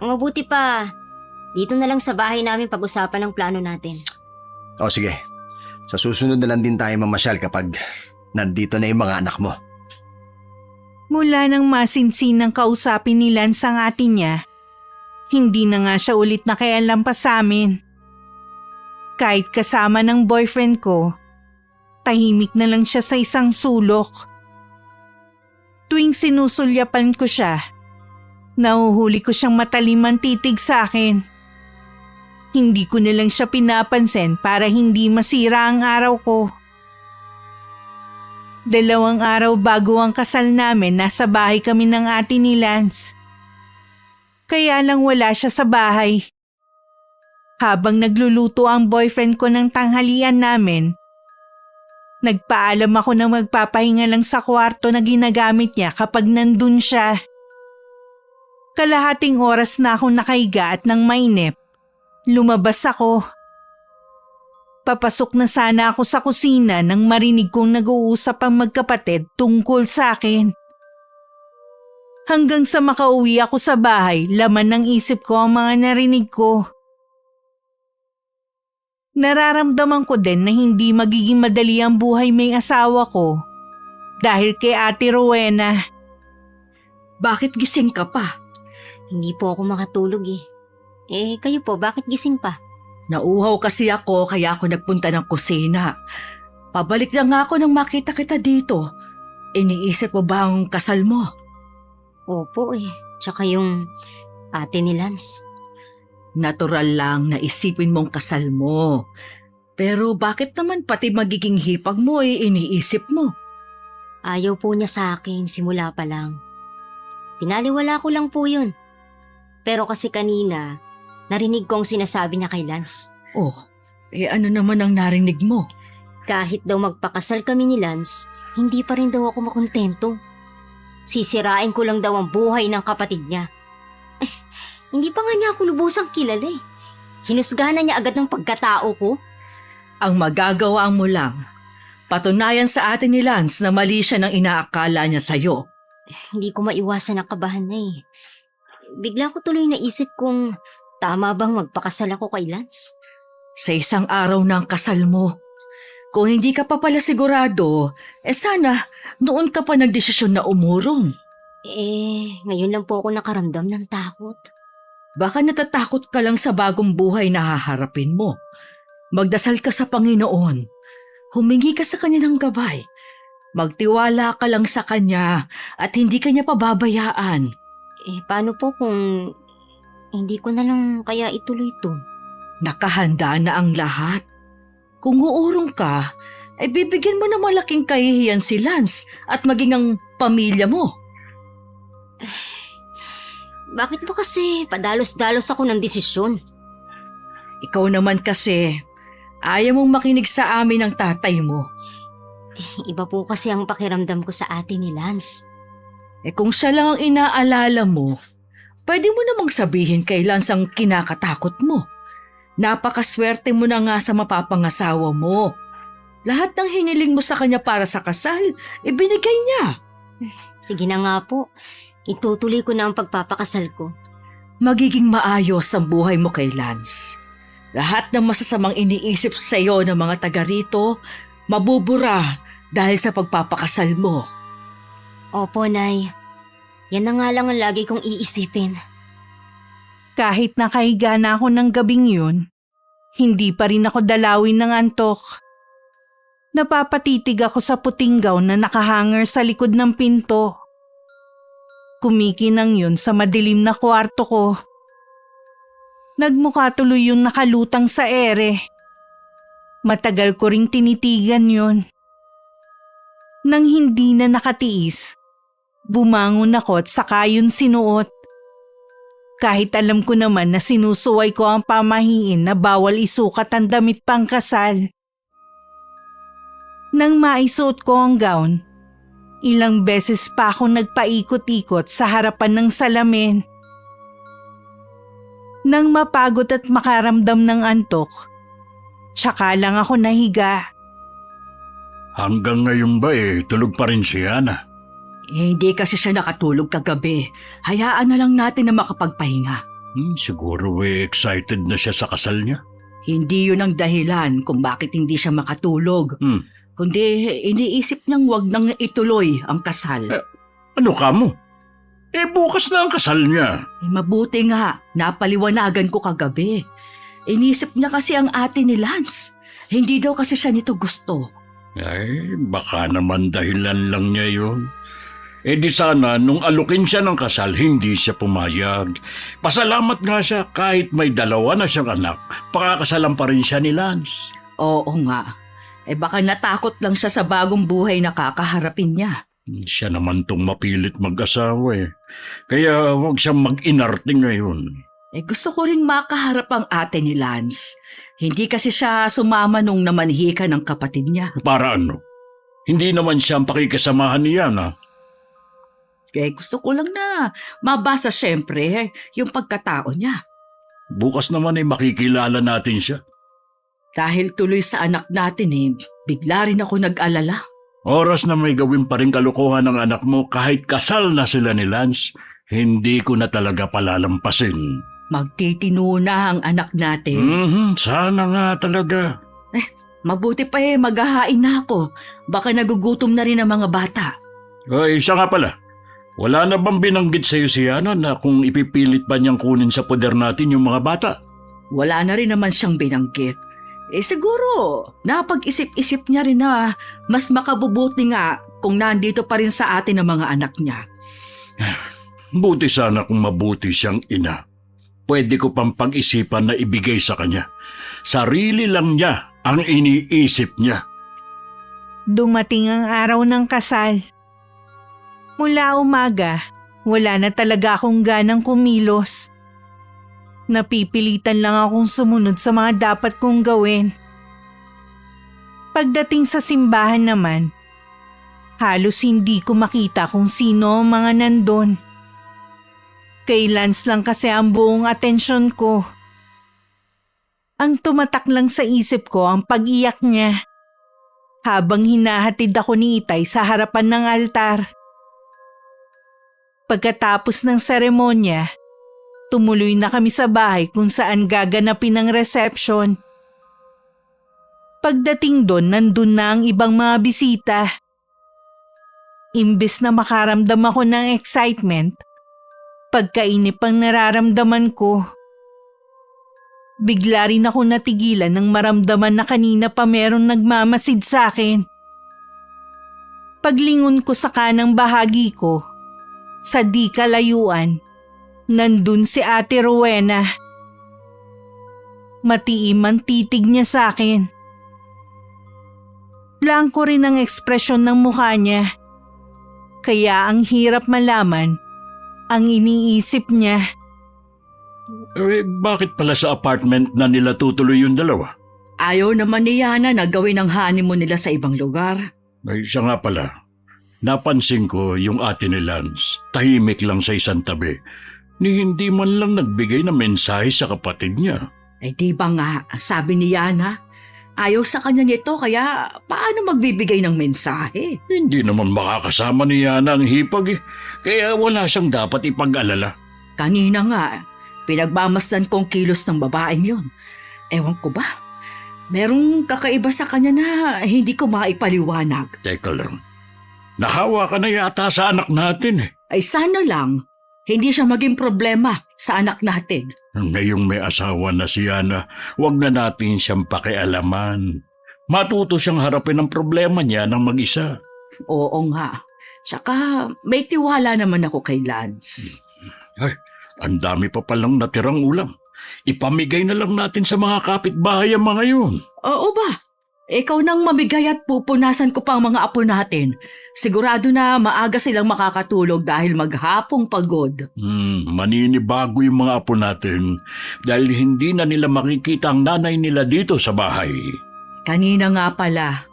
Ang mabuti pa, dito na lang sa bahay namin pag-usapan ng plano natin. O sige, sa susunod na lang din tayo mamasyal kapag nandito na yung mga anak mo. Mula nang masinsinang kausapin ni Lance ang ate niya, hindi na nga siya ulit nakialam pa sa amin. Kahit kasama ng boyfriend ko, tahimik na lang siya sa isang sulok. Tuwing sinusulyapan ko siya, nahuhuli ko siyang matalimang titig sa akin. Hindi ko na lang siya pinapansin para hindi masira ang araw ko. 2 araw bago ang kasal namin, nasa bahay kami ng ate ni Lance. Kaya lang wala siya sa bahay. Habang nagluluto ang boyfriend ko ng tanghalian namin, nagpaalam ako na magpapahinga lang sa kwarto na ginagamit niya kapag nandun siya. Kalahating oras na akong nakahiga at nang mainip, lumabas ako. Papasok na sana ako sa kusina nang marinig kong nag-uusap ang magkapatid tungkol sa akin. Hanggang sa makauwi ako sa bahay, laman ng isip ko ang mga narinig ko. Nararamdaman ko din na hindi magiging madali ang buhay may asawa ko dahil kay Ate Rowena. Bakit gising ka pa? Hindi po ako makatulog eh. Kayo po, bakit gising pa? Nauhaw kasi ako kaya ako nagpunta ng kusina. Pabalik lang nga ako nang makita kita dito. Iniisip mo ba ang kasal mo? Opo eh. Tsaka yung ate ni Lance. Natural lang na isipin mong kasal mo. Pero bakit naman pati magiging hipag mo iniisip mo? Ayaw po niya sa akin simula pa lang. Pinaliwala ko lang po yun. Pero kasi kanina, narinig ko ang sinasabi niya kay Lance. Oh, ano naman ang narinig mo? Kahit daw magpakasal kami ni Lance, hindi pa rin daw ako makontento. Sisirain ko lang daw ang buhay ng kapatid niya. Hindi pa nga niya ako lubusang kilala eh. Hinusgahan na niya agad ng pagkatao ko. Ang magagawa mo lang, patunayan sa atin ni Lance na mali siya ng inaakala niya sa'yo. Hindi ko maiwasan ang kabahan na eh. Bigla ko tuloy naisip kung tama bang magpakasal ako kay Lance. Sa isang araw ng kasal mo, kung hindi ka pa pala sigurado, sana noon ka pa nagdesisyon na umurong. Ngayon lang po ako nakaramdam ng takot. Baka natatakot ka lang sa bagong buhay na haharapin mo. Magdasal ka sa Panginoon. Humingi ka sa Kanya ng gabay. Magtiwala ka lang sa Kanya at hindi ka niya pababayaan. Paano po kung hindi ko na lang kaya ituloy to? Nakahanda na ang lahat. Kung uurong ka, ay bibigyan mo ng malaking kahihiyan si Lance at maging ang pamilya mo. Bakit ba kasi padalos-dalos ako ng desisyon? Ikaw naman kasi, ayaw mong makinig sa amin ng tatay mo. Iba po kasi ang pakiramdam ko sa ate ni Lance. Kung siya lang ang inaalala mo, pwede mo namang sabihin kay Lance ang kinakatakot mo. Napakaswerte mo na nga sa mapapangasawa mo. Lahat ng hiniling mo sa kanya para sa kasal, ibinigay niya. Sige na nga po, itutuloy ko na ang pagpapakasal ko. Magiging maayos ang buhay mo kay Lance. Lahat ng masasamang iniisip sa iyo ng mga taga rito, mabubura dahil sa pagpapakasal mo. Opo, Nay. Yan na nga lang ang lagi kong iisipin. Kahit nakahiga na ako ng gabing yun, hindi pa rin ako dalawin ng antok. Napapatitig ako sa puting gown na nakahanger sa likod ng pinto. Kumikinang yun sa madilim na kwarto ko. Nagmukha tuloy yung nakalutang sa ere. Matagal ko ring tinitigan yun. Nang hindi na nakatiis, bumangon ako at saka yun sinuot. Kahit alam ko naman na sinusuway ko ang pamahiin na bawal isukat ang damit pang kasal. Nang maisuot ko ang gown, ilang beses pa ako nagpaikot-ikot sa harapan ng salamin. Nang mapagod at makaramdam ng antok, tsaka lang ako nahiga. Hanggang ngayon ba tulog pa rin si Ana? Hindi kasi siya nakatulog kagabi. Hayaan na lang natin na makapagpahinga. Siguro excited na siya sa kasal niya. Hindi yun ang dahilan kung bakit hindi siya makatulog. Kundi iniisip niyang wag nang ituloy ang kasal. Ano ka mo? Bukas na ang kasal niya. Mabuti nga, napaliwanagan ko kagabi. Inisip niya kasi ang ate ni Lance. Hindi daw kasi siya nito gusto. Baka naman dahilan lang niya yun. Di sana nung alukin siya ng kasal, hindi siya pumayag. Pasalamat nga siya kahit may dalawa na siyang anak, pakakasalan pa rin siya ni Lance. Oo nga. Baka natakot lang siya sa bagong buhay na kakaharapin niya. Siya naman tong mapilit mag-asawa Kaya huwag siyang mag-inarte ngayon. Gusto ko rin makaharap ang ate ni Lance. Hindi kasi siya sumama nung namanhika ng kapatid niya. Para ano? Hindi naman siya ang pakikasamahan ni Yana. Gusto ko lang na mabasa syempre yung pagkatao niya. Bukas naman makikilala natin siya. Dahil tuloy sa anak natin bigla rin ako nag-alala. Oras na may gawin pa rin kalokohan ng anak mo kahit kasal na sila ni Lance, hindi ko na talaga palalampasin. Magtitino na ang anak natin. Sana nga talaga. Mabuti pa maghahain na ako. Baka nagugutom na rin ang mga bata. Isa nga pala. Wala na bang binanggit sa'yo si Yana na kung ipipilit pa niyang kunin sa poder natin yung mga bata? Wala na rin naman siyang binanggit. Siguro, napag-isip-isip niya rin na mas makabubuti nga kung nandito pa rin sa atin ang mga anak niya. Buti sana kung mabuti siyang ina. Pwede ko pang pag-isipan na ibigay sa kanya. Sarili lang niya ang iniisip niya. Dumating ang araw ng kasal. Mula umaga, wala na talaga akong ganang kumilos. Napipilitan lang akong sumunod sa mga dapat kong gawin. Pagdating sa simbahan naman, halos hindi ko makita kung sino ang mga nandun. Kay Lance lang kasi ang buong atensyon ko. Ang tumatak lang sa isip ko ang pag-iyak niya habang hinahatid ako ni Itay sa harapan ng altar. Pagkatapos ng seremonya, tumuloy na kami sa bahay kung saan gaganapin ang reception. Pagdating doon, nandun na ang ibang mga bisita. Imbes na makaramdam ako ng excitement, pagkainip ang nararamdaman ko. Bigla rin ako natigilan nang maramdaman na kanina pa merong nagmamasid sa akin. Paglingon ko sa kanang bahagi ko, sa di kalayuan, Nandun si Ate Rowena. Matiim ang titig niya sa akin. Blanko rin ang ekspresyon ng mukha niya. Kaya ang hirap malaman ang iniisip niya. Bakit pala sa apartment na nila tutuloy yung dalawa? Ayaw naman ni Yana na gawin ang honeymoon nila sa ibang lugar. Ay, siya nga pala. Napansin ko yung ate ni Lance, tahimik lang sa isang tabi, ni hindi man lang nagbigay ng mensahe sa kapatid niya. Ay di ba nga, sabi ni Yana, ayaw sa kanya nito kaya paano magbibigay ng mensahe? Hindi naman makakasama ni Yana ang hipag kaya wala siyang dapat ipag-alala. Kanina nga, pinagmamasdan kong kilos ng babaeng yon. Ewan ko ba, merong kakaiba sa kanya na hindi ko maipaliwanag. Teka lang, nahawa ka na yata sa anak natin . Ay sana lang, hindi siya maging problema sa anak natin. Ngayong may asawa na si Yana, huwag na natin siyang pakialaman. Matuto siyang harapin ang problema niya ng mag-isa. Oo nga. Tsaka may tiwala naman ako kay Lance. Ay, ang dami pa palang natirang ulam. Ipamigay na lang natin sa mga kapitbahay ang mga yun. Oo ba? Ikaw nang mamigay at pupunasan ko pa ang mga apo natin. Sigurado na maaga silang makakatulog dahil maghapong pagod. Maninibago yung mga apo natin dahil hindi na nila makikita ang nanay nila dito sa bahay. Kanina nga pala,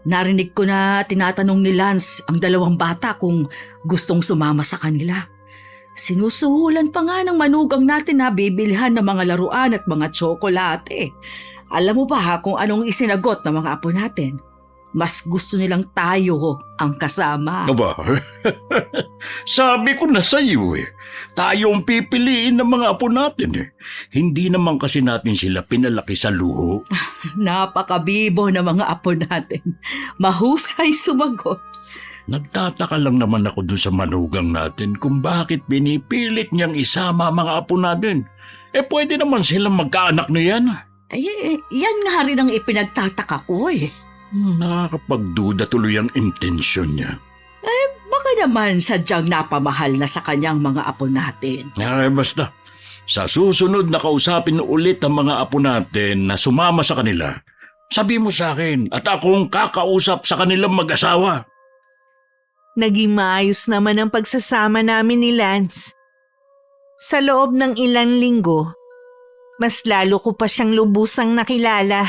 narinig ko na tinatanong ni Lance ang dalawang bata kung gustong sumama sa kanila. Sinusuhulan pa nga ng manugang natin na bibilhan ng mga laruan at mga tsokolate. Alam mo ba kung anong isinagot ng mga apo natin? Mas gusto nilang tayo ang kasama. Aba, sabi ko na sa iyo tayo ang pipiliin ng mga apo natin . Hindi naman kasi natin sila pinalaki sa luho. Napakabibo ng mga apo natin. Mahusay sumagot. Nagtataka lang naman ako dun sa manugang natin kung bakit pinipilit niyang isama ang mga apo natin. Pwede naman silang magkaanak na yan. Ay, yan nga rin ang ipinagtataka ko . Nakakapagduda tuloy ang intensyon niya. Baka naman sadyang napamahal na sa kanyang mga apo natin. Ay, basta. Sa susunod na kausapin ulit ang mga apo natin na sumama sa kanila, sabi mo sa akin at akong kakausap sa kanilang mag-asawa. Naging maayos naman ang pagsasama namin ni Lance. Sa loob ng ilang linggo, mas lalo ko pa siyang lubusang nakilala.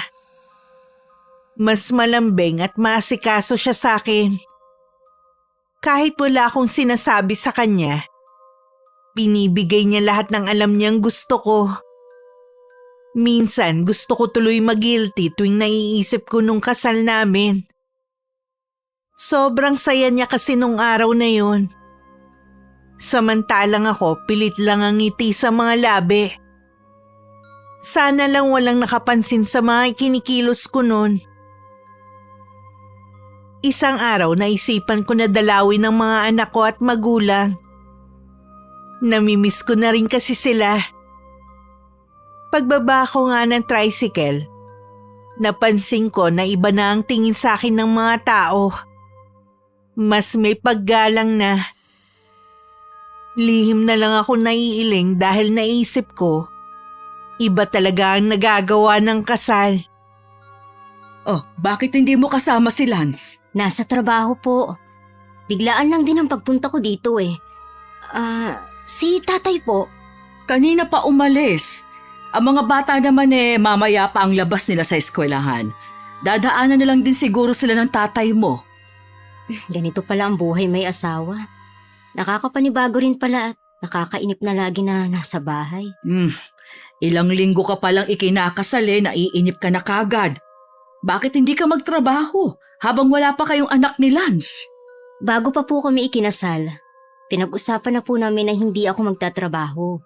Mas malambing at maasikaso siya sa akin. Kahit wala akong sinasabi sa kanya, binibigay niya lahat ng alam niyang gusto ko. Minsan gusto ko tuloy mag-guilty tuwing naiisip ko nung kasal namin. Sobrang saya niya kasi nung araw na yun. Samantalang ako pilit lang ang ngiti sa mga labi. Sana lang walang nakapansin sa mga kinikilos ko nun. Isang araw naisipan ko na dalawin ng mga anak ko at magulang. Namimiss ko na rin kasi sila. Pagbaba ko nga ng tricycle, napansin ko na iba na ang tingin sa akin ng mga tao. Mas may paggalang na. Lihim na lang ako naiiling dahil naisip ko, iba talaga ang nagagawa ng kasal. Oh, bakit hindi mo kasama si Lance? Nasa trabaho po. Biglaan lang din ang pagpunta ko dito . Si tatay po. Kanina pa umalis. Ang mga bata naman mamaya pa ang labas nila sa eskwelahan. Dadaanan na lang din siguro sila ng tatay mo. Ganito pala ang buhay may asawa. Nakakapanibago rin pala at nakakainip na lagi na nasa bahay. Ilang linggo ka palang ikinakasal naiinip ka na kagad. Bakit hindi ka magtrabaho habang wala pa kayong anak ni Lance? Bago pa po kami ikinasal, pinag-usapan na po namin na hindi ako magtatrabaho.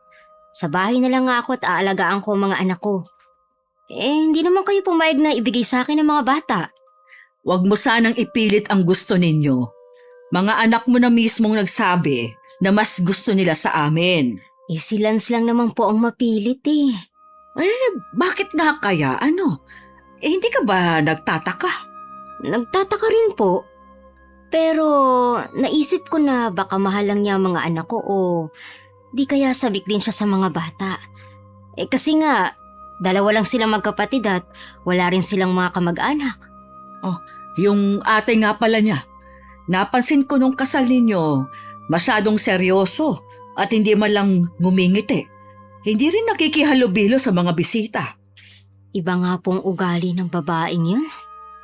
Sa bahay na lang nga ako at aalagaan ko ang mga anak ko. Hindi naman kayo pumayag na ibigay sa akin ang mga bata. Huwag mo sanang ipilit ang gusto ninyo. Mga anak mo na mismong nagsabi na mas gusto nila sa amin. Si Lance lang naman po ang mapilit . Bakit nga kaya? Hindi ka ba nagtataka? Nagtataka rin po. Pero naisip ko na baka mahal lang niya ang mga anak ko o Di kaya sabik din siya sa mga bata. Kasi nga, dalawa lang silang magkapatid at wala rin silang mga kamag-anak. Yung ate nga pala niya. Napansin ko nung kasal ninyo, masyadong seryoso at hindi man lang ngumingiti. Hindi rin nakikihalubilo sa mga bisita. Iba nga pong ugali ng babaeng yun.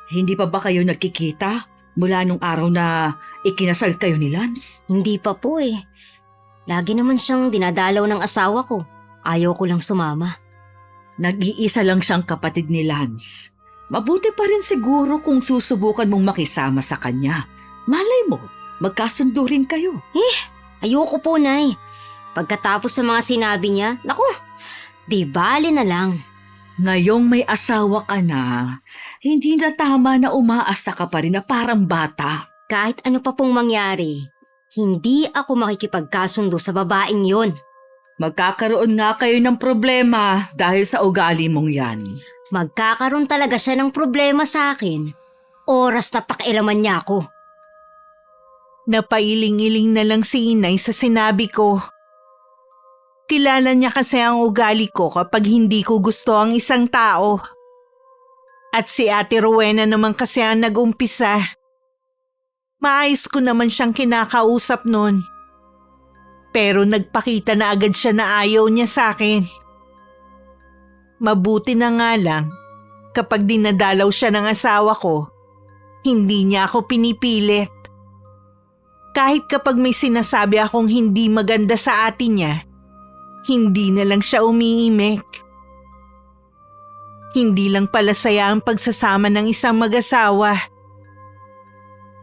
Hindi pa ba kayo nagkikita mula nung araw na ikinasal kayo ni Lance? Hindi pa po eh. Lagi naman siyang dinadalaw ng asawa ko. Ayaw ko lang sumama. Nag-iisa lang siyang kapatid ni Lance. Mabuti pa rin siguro kung susubukan mong makisama sa kanya. Malay mo, magkasundo rin kayo. Ayoko po, Nay. Pagkatapos sa mga sinabi niya, naku, di bali na lang. Ngayong may asawa ka na, hindi na tama na umaasa ka pa rin na parang bata. Kahit ano pa pong mangyari, hindi ako makikipagkasundo sa babaeng yon. Magkakaroon nga kayo ng problema dahil sa ugali mong yan. Magkakaroon talaga siya ng problema sa akin. Oras na pakialaman niya ako. Napailing-iling na lang si inay sa sinabi ko. Kilala niya kasi ang ugali ko kapag hindi ko gusto ang isang tao. At si Ate Rowena naman kasi ang nag-umpisa. Maayos ko naman siyang kinakausap nun. Pero nagpakita na agad siya na ayaw niya sa akin. Mabuti na nga lang, kapag dinadalaw siya ng asawa ko, hindi niya ako pinipilit. Kahit kapag may sinasabi akong hindi maganda sa atin niya, hindi na lang siya umiimik. Hindi lang pala saya ang pagsasama ng isang mag-asawa.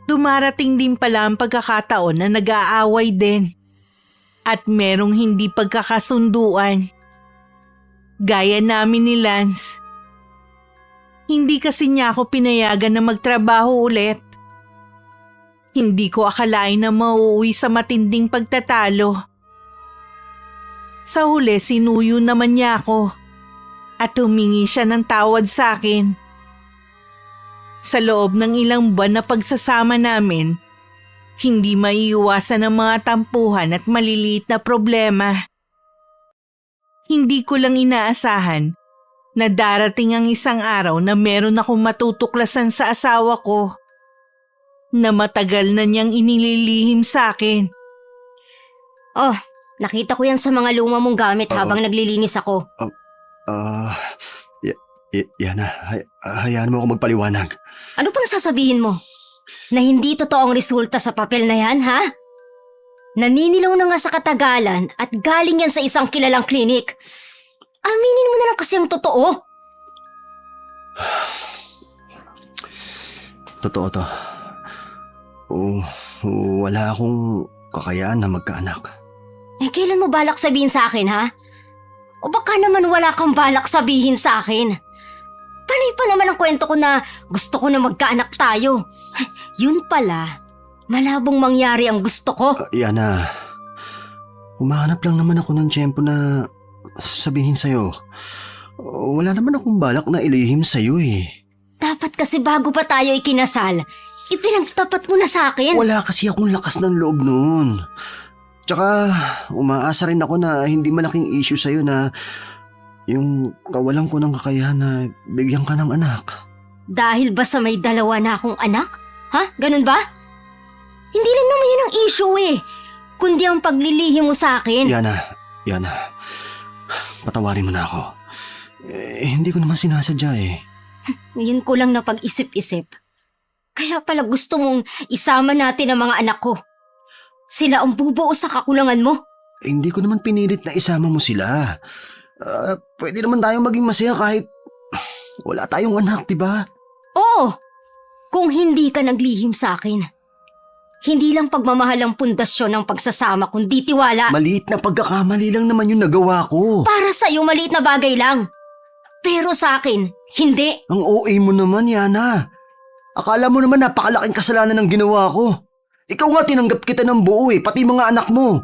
Dumarating din pala ang pagkakataon na nag-aaway din. At merong hindi pagkakasunduan. Gaya namin ni Lance. Hindi kasi niya ako pinayagan na magtrabaho ulit. Hindi ko akalain na mauuwi sa matinding pagtatalo. Sa huli, sinuyo naman niya ako at humingi siya ng tawad sa akin. Sa loob ng ilang buwan na pagsasama namin, hindi maiiwasan ang mga tampuhan at maliliit na problema. Hindi ko lang inaasahan na darating ang isang araw na meron akong matutuklasan sa asawa ko na matagal na niyang inililihim sa akin. Oh, nakita ko yan sa mga luma mong gamit habang naglilinis ako. Yana, hayaan mo ako magpaliwanag. Ano pang sasabihin mo? Na hindi totoo ang resulta sa papel na yan, ha? Naninilaw na nga sa katagalan at galing yan sa isang kilalang klinik. Aminin mo na lang kasi ang totoo. Totoo to. Wala akong kakayaan na magkaanak. Kailan mo balak sabihin sa akin, ha? O baka naman wala kang balak sabihin sa akin. Panay pa naman ang kwento ko na gusto ko na magkaanak tayo. Yun pala, malabong mangyari ang gusto ko. Yana, humahanap lang naman ako ng tiyempo na sabihin sa'yo. Wala naman akong balak na ilihim sa'yo eh. Dapat kasi bago pa tayo ikinasal, ipinagtapat mo na sa akin. Wala kasi akong lakas ng loob noon. Tsaka, umaasa rin ako na hindi malaking issue sa'yo na yung kawalan ko ng kakayahan na bigyan ka ng anak. Dahil ba sa may dalawa na akong anak? Ha? Ganun ba? Hindi lang naman yun ang issue eh. Kundi ang paglilihim mo sa akin. Yana, patawarin mo na ako. Hindi ko naman sinasadya eh. Ngayon ko lang napag-isip-isip. Kaya pala gusto mong isama natin ang mga anak ko. Sila ang bubuo sa kakulangan mo. Hindi ko naman pinilit na isama mo sila. Pwede naman tayong maging masaya kahit wala tayong anak, diba? Oo, kung hindi ka naglihim sa akin. Hindi lang pagmamahal ang pundasyon ng pagsasama kundi tiwala. Maliit na pagkakamali lang naman yung nagawa ko. Para sa'yo maliit na bagay lang. Pero sa akin, hindi. Ang OA mo naman, Yana. Akala mo naman napakalaking kasalanan ng ginawa ko. Ikaw nga tinanggap kita ng buo eh, pati mga anak mo.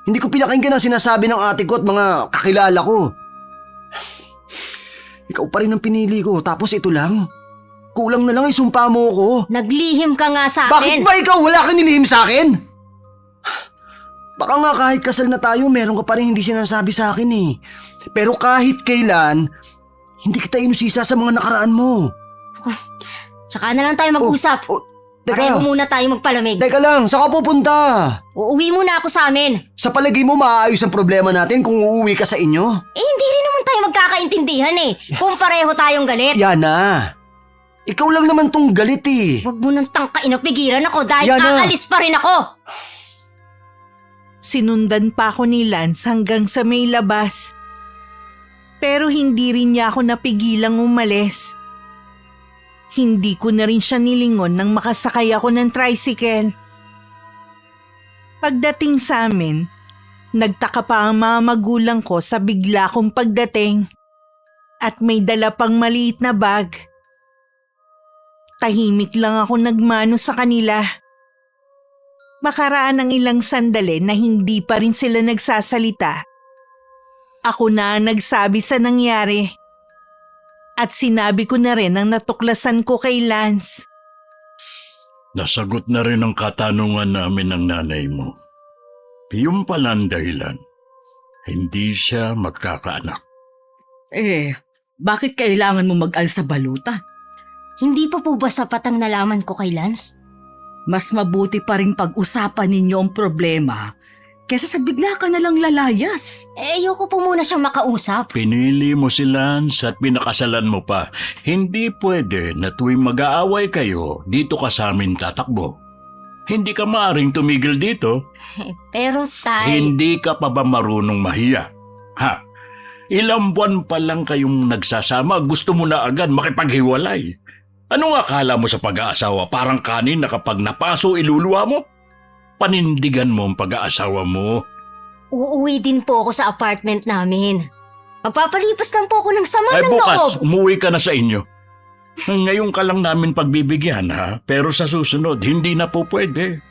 Hindi ko pinakinggan ang sinasabi ng ate ko at mga kakilala ko. Ikaw pa rin ang pinili ko, tapos ito lang. Kulang na lang isumpa mo ko. Naglihim ka nga sa Bakit akin. ba ikaw wala kang nilihim sa akin? Baka nga kahit kasal na tayo, meron ka pa rin hindi sinasabi sa akin eh. Pero kahit kailan, hindi kita inusisa sa mga nakaraan mo. Tsaka na lang tayo mag-usap. Pareho Teka, muna tayo magpalamig. teka lang, saan ka pupunta? Uuwi muna ako sa amin. Sa palagay mo maayos ang problema natin kung uuwi ka sa inyo? Hindi rin naman tayo magkakaintindihan eh. Kung pareho tayong galit. Yana, ikaw lang naman tong galit eh. Huwag mo nang tangkain na pigilan ako dahil Yana! aalis pa rin ako. Sinundan pa ako ni Lance hanggang sa may labas. Pero hindi rin niya ako napigilang umalis. Hindi ko na rin siya nilingon nang makasakay ako ng tricycle. Pagdating sa amin, nagtaka pa ang mga magulang ko sa bigla kong pagdating at may dala pang maliit na bag. Tahimik lang ako nagmano sa kanila. Makaraan ng ilang sandali na hindi pa rin sila nagsasalita. Ako na ang nagsabi sa nangyari. At sinabi ko na rin ang natuklasan ko kay Lance. Nasagot na rin ang katanungan namin ng nanay mo. Yung pala ang dahilan. Hindi siya magkakaanak. Bakit kailangan mo mag-al sa balutan? Hindi pa po ba sapat ang nalaman ko kay Lance? Mas mabuti pa rin pag-usapan ninyo ang problema kesa sa bigla ka nalang lalayas. Ayoko po muna siyang makausap. Pinili mo si Lance at pinakasalan mo pa. Hindi pwede na tuwing mag-aaway kayo, dito ka sa amin tatakbo. Hindi ka maaring tumigil dito. Pero tay... Hindi ka pa ba marunong mahiya? Ha? Ilang buwan pa lang kayong nagsasama, gusto mo na agad makipaghiwalay. Anong akala mo sa pag-aasawa? Parang kanin na kapag napaso iluluwa mo? Panindigan mo ang pag-aasawa mo. Uuwi din po ako sa apartment namin. Magpapalipas lang po ako ng sama Ay ng bukas, loob. umuwi ka na sa inyo. Ngayon ka lang namin pagbibigyan ha, pero sa susunod, hindi na po pwede.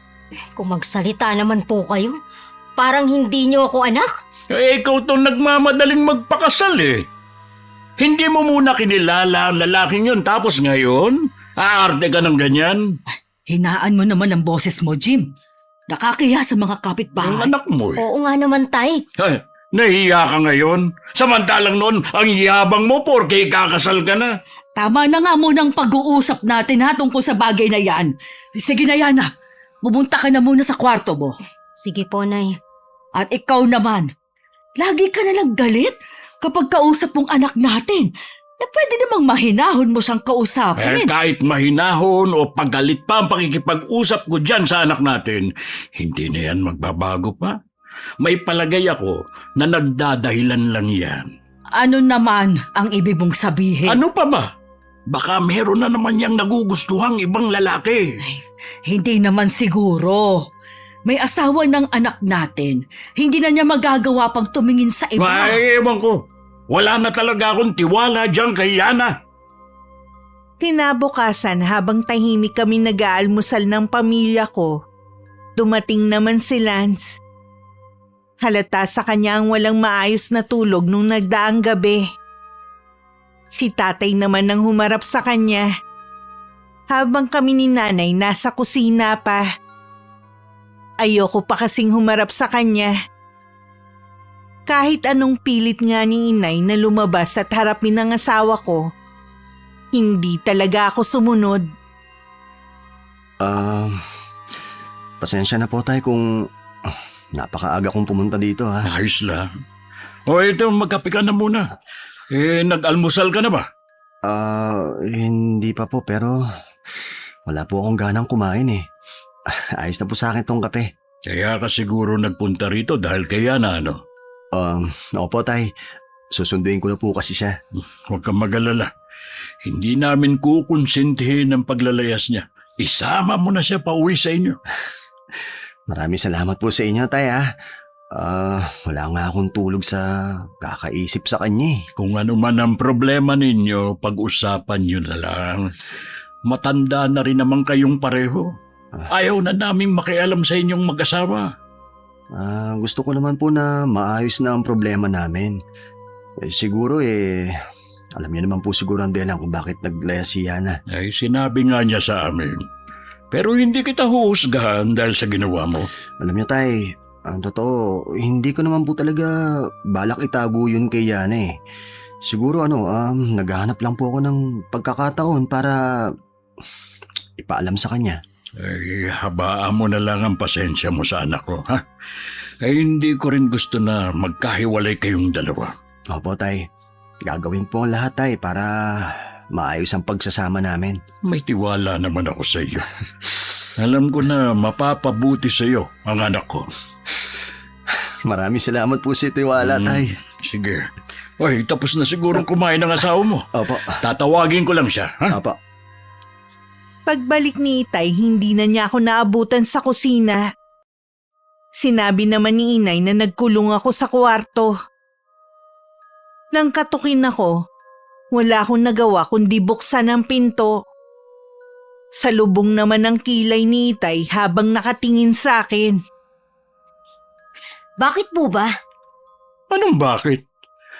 Kung magsalita naman po kayo, parang hindi niyo ako anak. Ikaw to nagmamadaling magpakasal eh. Hindi mo muna kinilala ang lalaking yun, tapos ngayon, aarte ka ng ganyan. Hinaan mo naman ang boses mo, Jim. Nakakahiya sa mga Ang kapitbahay. anak mo eh. Oo nga naman tay. Ay, nahiya ka ngayon. Samantalang noon, ang yabang mo porke kakasal ka na. Tama na nga munang pag-uusap natin ha tungkol sa bagay na yan. Sige na yan na. Pumunta ka na muna sa kwarto mo. Sige po, Nay. At ikaw naman, lagi ka na lang galit kapag kausap mong anak natin. Na pwede namang mahinahon mo siyang kausapin. Kahit mahinahon o pagalit pa ang pakikipag-usap ko dyan sa anak natin, hindi na yan magbabago pa. May palagay ako na nagdadahilan lang yan. Ano naman ang ibig mong sabihin? Ano pa ba? Baka meron na naman yang nagugustuhang ibang lalaki. Hindi naman siguro. May asawa ng anak natin. Hindi na niya magagawa pang tumingin sa iba. Ay, ewan ko. Wala na talaga akong tiwala dyan kay Yana. Kinabukasan habang tahimik kami nag-aalmusal ng pamilya ko, dumating naman si Lance. Halata sa kanya ang walang maayos na tulog nung nagdaang gabi. Si tatay naman ang humarap sa kanya. Habang kami ni nanay nasa kusina pa. Ayoko pa kasing humarap sa kanya. Kahit anong pilit nga ni inay na lumabas at harapin ang asawa ko, hindi talaga ako sumunod. Pasensya na po tayo kung napakaaga kong pumunta dito ha. Ayos lang. O ito, magkape ka na muna. Nag-almusal ka na ba? Hindi pa po pero wala po akong ganang kumain eh. Ayos na po sa akin tong kape. Kaya ka siguro nagpunta rito dahil kay Yana, ano? Opo tay, susunduin ko na po kasi siya. Huwag kang mag-alala. Hindi namin kukonsintihin ang paglalayas niya. Isama mo na siya pauwi sa inyo. Maraming salamat po sa inyo tay ha. Wala nga akong tulog sa kakaisip sa kanya eh. Kung ano man ang problema ninyo, pag-usapan nyo na lang. Matanda na rin naman kayong pareho. Ayaw na naming makialam sa inyong mag-asawa. Gusto ko naman po na maayos na ang problema namin. Siguro alam niyo naman po siguro ang dahilan kung bakit naglaya si Yana. Ay, sinabi nga niya sa amin. Pero hindi kita huhusgahan dahil sa ginawa mo. Alam niyo tay, Ang totoo, hindi ko naman po talaga balak itago yun kay Yana eh. Siguro naghahanap lang po ako ng pagkakataon para ipaalam sa kanya. Ay, habaan mo na lang ang pasensya mo sa anak ko, ha? Ay, hindi ko rin gusto na magkahiwalay kayong dalawa. Opo, tay. Gagawin po ang lahat, tay, para maayos ang pagsasama namin. May tiwala naman ako sa iyo. Alam ko na mapapabuti sa iyo ang anak ko. Maraming salamat po si Tiwala, tay. Sige. Ay, tapos na siguro kumain ng asawa mo. Opo. Tatawagin ko lang siya, ha? Opo. Pagbalik ni Itay, hindi na niya ako naabutan sa kusina. Sinabi naman ni Inay na nagkulong ako sa kwarto. Nang katukin ako, wala akong nagawa kundi buksan ang pinto. Salubong naman ang kilay ni Itay habang nakatingin sa akin. Bakit po ba? Anong bakit?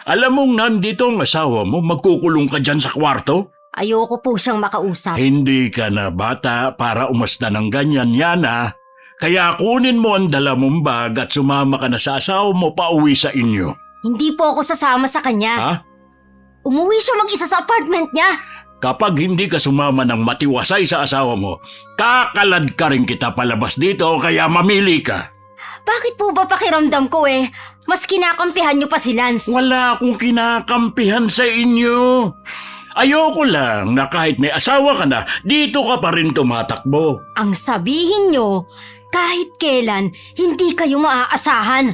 Alam mong nandito ang asawa mo, magkukulong ka dyan sa kwarto? Ayoko po siyang makausap. Hindi ka na bata para umasta ng ganyan, Yana. Kaya kunin mo ang dala mong bag at sumama ka na sa asawa mo pauwi sa inyo. Hindi po ako sasama sa kanya. Ha? Umuwi siya mag-isa sa apartment niya. Kapag hindi ka sumama ng matiwasay sa asawa mo, kakalad ka rin kita palabas dito kaya mamili ka. Bakit po ba pakiramdam ko mas kinakampihan niyo pa si Lance? Wala akong kinakampihan sa inyo. Ayoko lang na kahit may asawa ka na, dito ka pa rin tumatakbo. Ang sabihin niyo, kahit kailan, hindi kayo maaasahan.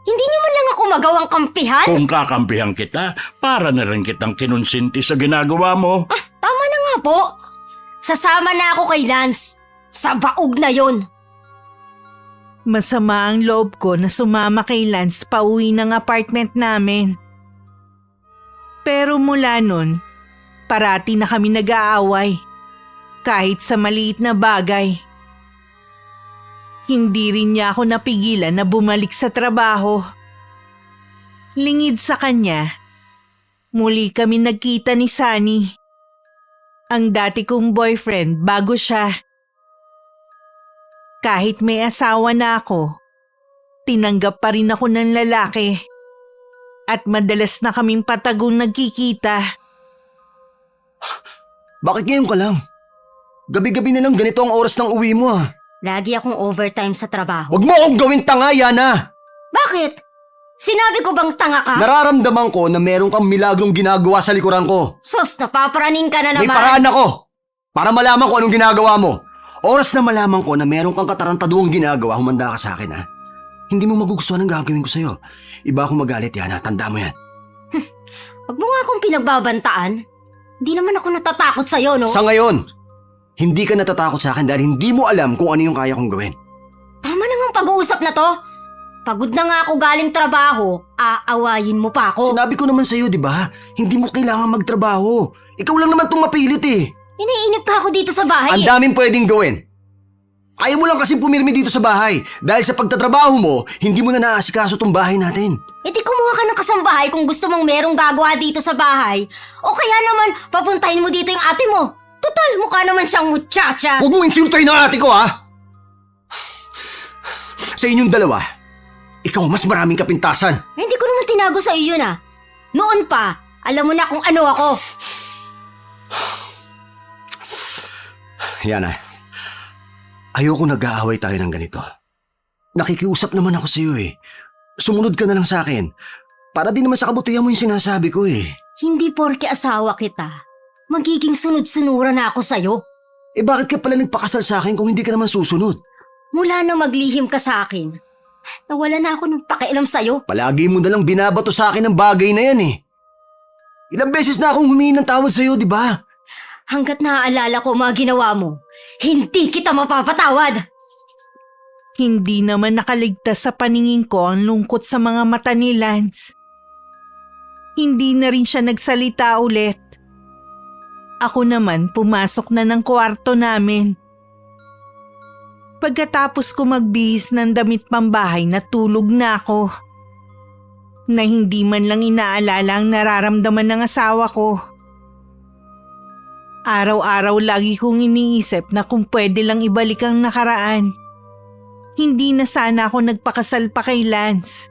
Hindi niyo man lang ako magawang kampihan? Kung kakampihan kita, para na rin kitang kinonsinti sa ginagawa mo. Tama na nga po. Sasama na ako kay Lance. Sa baog na yon. Masama ang loob ko na sumama kay Lance pauwi ng apartment namin. Pero mula nun, parati na kami nag-aaway. Kahit sa maliit na bagay. Hindi rin niya ako napigilan na bumalik sa trabaho. Lingid sa kanya, muli kami nagkita ni Sunny. Ang dati kong boyfriend bago siya. Kahit may asawa na ako, tinanggap pa rin ako ng lalaki. At madalas na kaming patagong nagkikita. Bakit ngayon ka lang? Gabi-gabi na lang ganito ang oras ng uwi mo Lagi akong overtime sa trabaho. Huwag mo akong gawin tanga, Yana! Bakit? Sinabi ko bang tanga ka? Nararamdaman ko na meron kang milagrong ginagawa sa likuran ko. Sos, napaparaning ka na naman. May paraan ako para malaman ko anong ginagawa mo. Oras na malaman ko na meron kang katarantaduang ginagawa, humanda ka sa akin, ha? Hindi mo magugustuhan ang gagawin ko sa'yo. Iba akong magalit, Yana. Tanda mo yan. Huwag mo nga akong pinagbabantaan. Hindi naman ako natatakot sa'yo, no? Sa ngayon, hindi ka natatakot sa akin dahil hindi mo alam kung ano yung kaya kong gawin. Tama na nga pag-uusap na to. Pagod na nga ako galing trabaho, aawayin mo pa ako. Sinabi ko naman sa'yo, di ba? Hindi mo kailangan magtrabaho. Ikaw lang naman itong mapilit eh. Iniinip pa ako dito sa bahay. Ang daming pwedeng gawin. Ayaw mo lang kasi pumirmi dito sa bahay dahil sa pagtatrabaho mo, hindi mo na naasikaso tong bahay natin. E di kumuha ka ng kasambahay kung gusto mong merong gagawa dito sa bahay. O kaya naman, papuntahin mo dito yung ate mo. Total, mukha naman siyang muchacha. Huwag mong insultahin ang ate ko, ha? Sa inyong dalawa, ikaw mas maraming kapintasan. Eh, hindi ko naman tinago sa iyo na. Noon pa, alam mo na kung ano ako. Yana, ayoko nag-aaway tayo ng ganito. Nakikiusap naman ako sa iyo eh. Sumunod ka na lang sa akin. Para din naman sa kabutihan mo yung sinasabi ko eh. Hindi porke asawa kita, magiging sunod-sunura na ako sa'yo. Eh bakit ka pala nagpakasal sa akin kung hindi ka naman susunod? Mula na maglihim ka sa akin, nawala na ako ng pakialam sa'yo. Palagi mo nalang binabato sa akin ang bagay na yan eh. Ilang beses na akong humingi ng tawad sa'yo, di ba? Hanggat naaalala ko mga ginawa mo, hindi kita mapapatawad. Hindi naman nakaligtas sa paningin ko ang lungkot sa mga mata ni Lance. Hindi na rin siya nagsalita ulit. Ako naman pumasok na ng kwarto namin. Pagkatapos ko magbihis ng damit pambahay, natulog na ako. Na hindi man lang inaalala ang nararamdaman ng asawa ko. Araw-araw lagi kong iniisip na kung pwede lang ibalik ang nakaraan. hindi na sana ako nagpakasal pa kay Lance.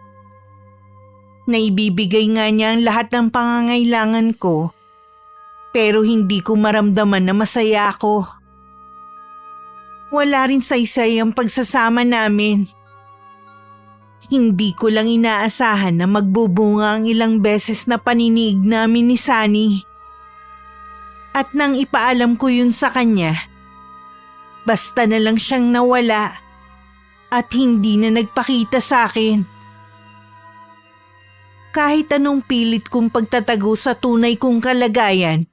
Naibibigay nga niya ang lahat ng pangangailangan ko, pero hindi ko maramdaman na masaya ako. Wala rin saysay ang pagsasama namin. Hindi ko lang inaasahan na magbubunga ang ilang beses na paninig namin ni Sunny. At nang ipaalam ko yun sa kanya, basta na lang siyang nawala at hindi na nagpakita sa akin. Kahit anong pilit kong pagtatago sa tunay kong kalagayan,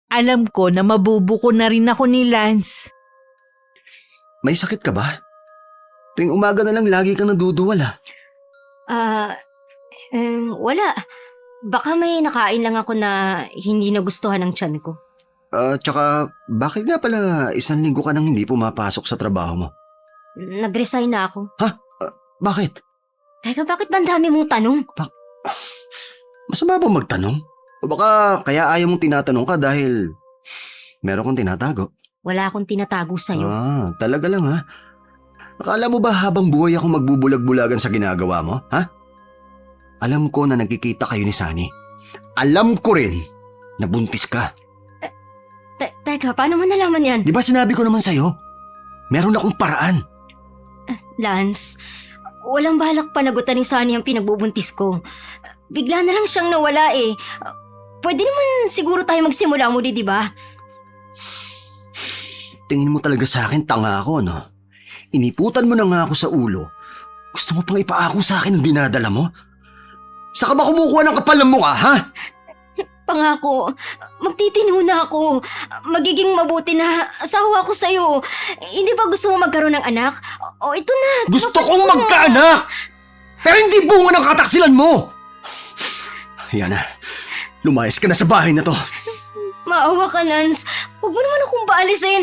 alam ko na mabubuko na rin ako ni Lance. May sakit ka ba? Tuwing umaga na lang lagi kang naduduwal ah. Wala. Baka may nakain lang ako na hindi nagustuhan ng tiyan ko. Tsaka bakit nga pala 1 linggo ka nang hindi pumapasok sa trabaho mo? Nag-resign na ako. Bakit? Teka, bakit ba ang dami mong tanong? Masama ba magtanong? O baka kaya ayaw mong tinatanong ka dahil meron kong tinatago? Wala akong tinatago sa'yo. Talaga lang ha? Akala mo ba habang buhay ako magbubulag-bulagan sa ginagawa mo, ha? Alam ko na nagkikita kayo ni Sunny. Alam ko rin na buntis ka. Teka, paano mo nalaman yan? Di ba sinabi ko naman sa'yo? Meron akong paraan. Lance, walang balak panagutan ni Sunny ang pinagbubuntis ko. Bigla na lang siyang nawala eh. Pwede naman siguro tayo magsimula muli, di ba? Tingin mo talaga sa akin tanga ako, no? Iniputan mo na nga ako sa ulo. Gusto mo pang ipaako sa akin ang dinadala mo? Saka ba kumukuha ng kapal ng mukha, ha? Pangako, magtitino na ako. Magiging mabuti na asawa ko sa'yo. Hindi ba gusto mo magkaroon ng anak? O ito na. Gusto tinupad kong ko na. magkaanak! Pero hindi bunga ng kataksilan mo! Yana, lumayas ka na sa bahay na to. Maawa ka, Lance. Huwag mo naman akong paalisin.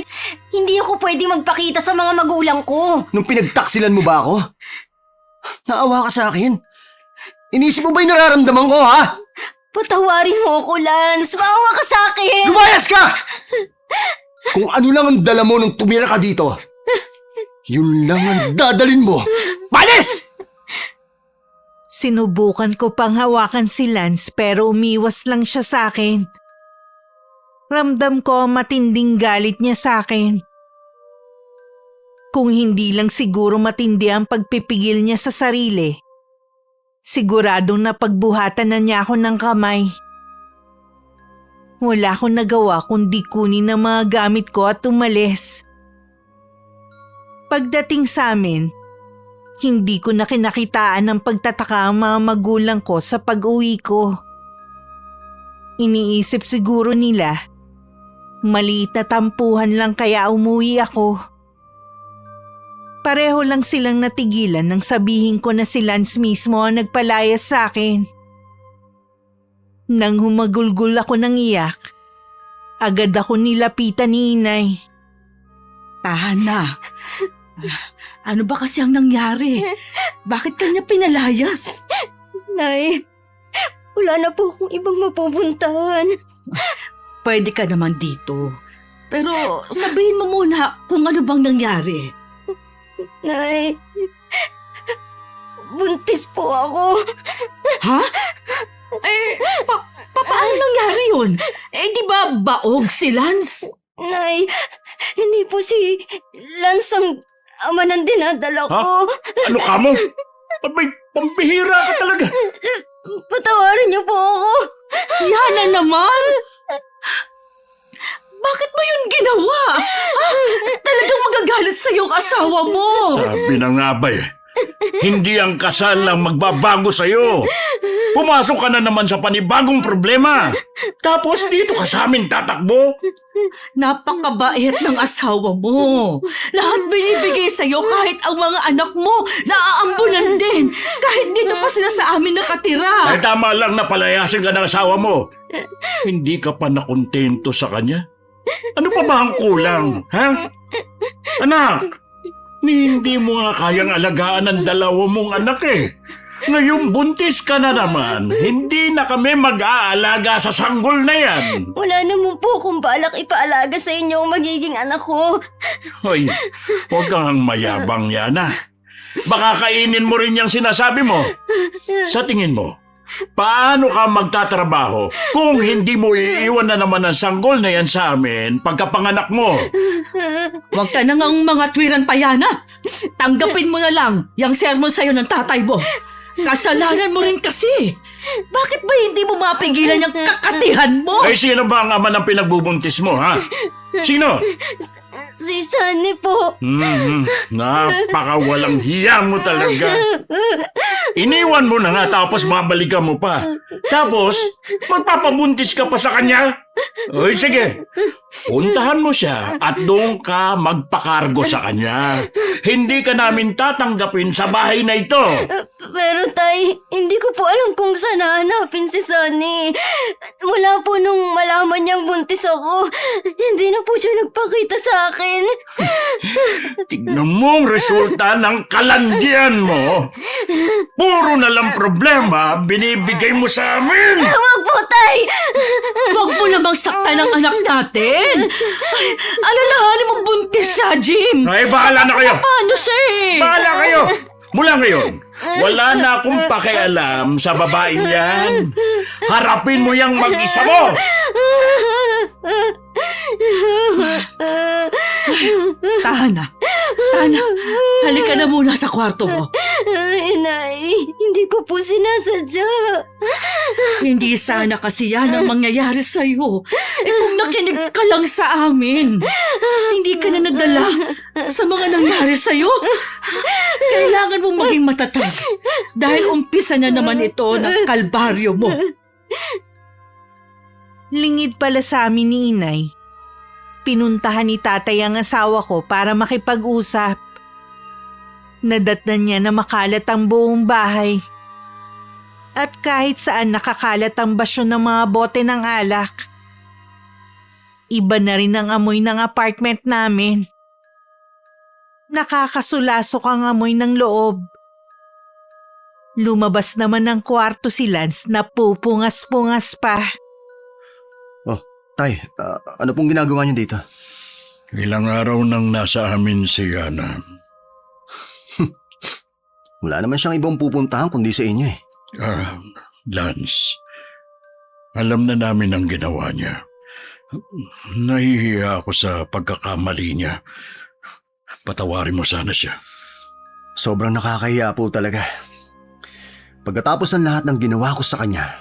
Hindi ako pwede magpakita sa mga magulang ko. Nung pinagtaksilan mo ba ako? Naawa ka sa akin? Inisip mo ba yung nararamdaman ko, ha? Patawarin mo ako, Lance. Maawa ka sa akin. Lumayas ka! Kung ano lang ang dala mo nung tumira ka dito, yun lang ang dadalin mo. Palis! Sinubukan ko pang hawakan si Lance pero umiwas lang siya sa akin. Ramdam ko ang matinding galit niya sa akin. Kung hindi lang siguro matindi ang pagpipigil niya sa sarili, siguradong napagbuhatan na niya ako ng kamay. Wala akong nagawa kundi kunin ang mga gamit ko at umalis. Pagdating sa amin, hindi ko na kinakitaan ng pagtataka ang mga magulang ko sa pag-uwi ko. Iniisip siguro nila, maliit na tampuhan lang kaya umuwi ako. Pareho lang silang natigilan nang sabihin ko na si Lance mismo ang nagpalayas sa akin. Nang humagulgul ako ng iyak, agad ako nilapitan ni Inay. Tahan na. Ano ba kasi ang nangyari? Bakit kanya pinalayas? Nay, wala na po akong ibang mapupuntahan. Pwede ka naman dito. Pero sabihin mo muna kung ano bang nangyari. Nay, buntis po ako. Ha? Paano nangyari yun? Di ba baog si Lance? Nay, hindi po si Lance ang ama ng dinadala ko. Ano ka mo? May pambihira ka talaga. Patawarin niyo po ako. Yana naman! Bakit mo yun ginawa? Talagang magagalit sa iyong asawa mo. Sabi na nga ba hindi ang kasal lang magbabago sa'yo. Pumasok ka na naman sa panibagong problema. Tapos dito ka sa amin tatakbo. Napakabait ng asawa mo. Lahat binibigay sa'yo kahit ang mga anak mo naaambunan din. Kahit dito pa sila sa amin nakatira. Ay tama lang na palayasin ka ng asawa mo. Hindi ka pa nakontento sa kanya? Ano pa ba ang kulang, ha? Anak, hindi mo nga kayang alagaan ang 2 mong anak eh. Ngayong buntis ka na naman, hindi na kami mag-aalaga sa sanggol na yan. Wala naman po akong balak ipaalaga sa inyo ang magiging anak ko. Hoy, huwag kang mayabang, Yana. Baka kainin mo rin yung sinasabi mo. Sa tingin mo, paano ka magtatrabaho kung hindi mo iiwan na naman ang sanggol na yan sa amin pagkapanganak mo? Huwag ka na ngang mga twiran pa, Yana. Tanggapin mo na lang yung sermon sa'yo ng tatay mo. Kasalanan mo rin kasi. Bakit ba hindi mo mapigilan yung kakatihan mo? Ay, sino ba ang ama ng pinagbubuntis mo, ha? Sino? Si Sunny po. Napakawalang hiya mo talaga. Iniwan mo na nga tapos babalikan mo pa. Tapos, magpapabuntis ka pa sa kanya? Oy, sige. Puntahan mo siya at doon ka magpakargo sa kanya. Hindi ka namin tatanggapin sa bahay na ito. Pero tay, hindi ko po alam kung saan hahanapin si Sunny. Mula po nung malaman niyang buntis ako, hindi na po siya nagpakita sa akin. Tignan mo ang resulta ng kalandian mo. Puro na lang problema binibigay mo sa amin. Huwag po, tay! Huwag mo namang saktan ang anak natin. Ay, alalahanin mo buntis siya, Jim. Ay, bahala na kayo. Paano siya eh? Bahala kayo. Mula ngayon, wala na akong pakialam sa babaeng yan. Harapin mo yang mag-isa mo. Tahana, halika na muna sa kwarto mo. Inay, hindi ko po sinasadya. Hindi sana kasi yan ang mangyayari sa'yo. Kung nakinig ka lang sa amin, hindi ka na nadala sa mga nangyari sa'yo. Kailangan mong maging matatag dahil umpisa na naman ito ng kalbaryo mo. Lingid pala sa amin ni Inay. Pinuntahan ni tatay ang asawa ko para makipag-usap. Nadatnan niya na makalat ang buong bahay. At kahit saan nakakalat ang basyo ng mga bote ng alak. Iba na rin ang amoy ng apartment namin. Nakakasulasok ang amoy ng loob. Lumabas naman ng kwarto si Lance na pupungas-pungas pa. Tay, ano pong ginagawa niyo dito? Ilang araw nang nasa amin si Yana. Wala naman siyang ibang pupuntahan kundi sa inyo eh. Lance, alam na namin ang ginawa niya. Nahihiya ako sa pagkakamali niya. Patawarin mo sana siya. Sobrang nakakahiya po talaga. Pagkatapos ng lahat ng ginawa ko sa kanya,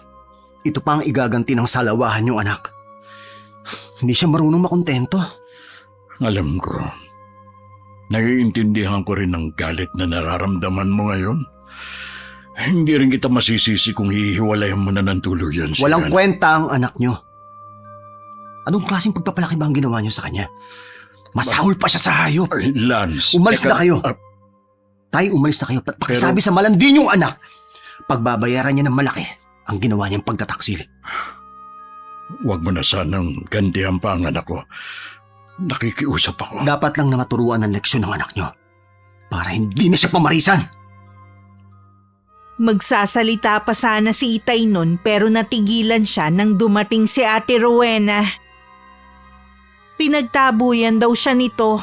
ito pa ang igaganti ng salawahan yung anak. Hindi siya marunong makontento. Alam ko. Naiintindihan ko rin ang galit na nararamdaman mo ngayon. Hindi rin kita masisisi kung hihiwalayan mo na ng tuluyan siya. Walang kwenta ang anak nyo. Anong klaseng pagpapalaki ba ang ginawa nyo sa kanya? Masahol pa siya sa hayop. Ay, Lance. Umalis na kayo. ah, Tay, umalis na kayo. Pakisabi sa malandi niyong anak. Pagbabayaran niya ng malaki ang ginawa niyang pagtataksil. Huwag mo na sanang gantihan pa ang anak ko. Nakikiusap ako. Dapat lang na maturuan ng leksyon ng anak nyo para hindi na siya pamarisan. Magsasalita pa sana si Itay nun pero natigilan siya nang dumating si Ate Rowena. Pinagtabuyan daw siya nito.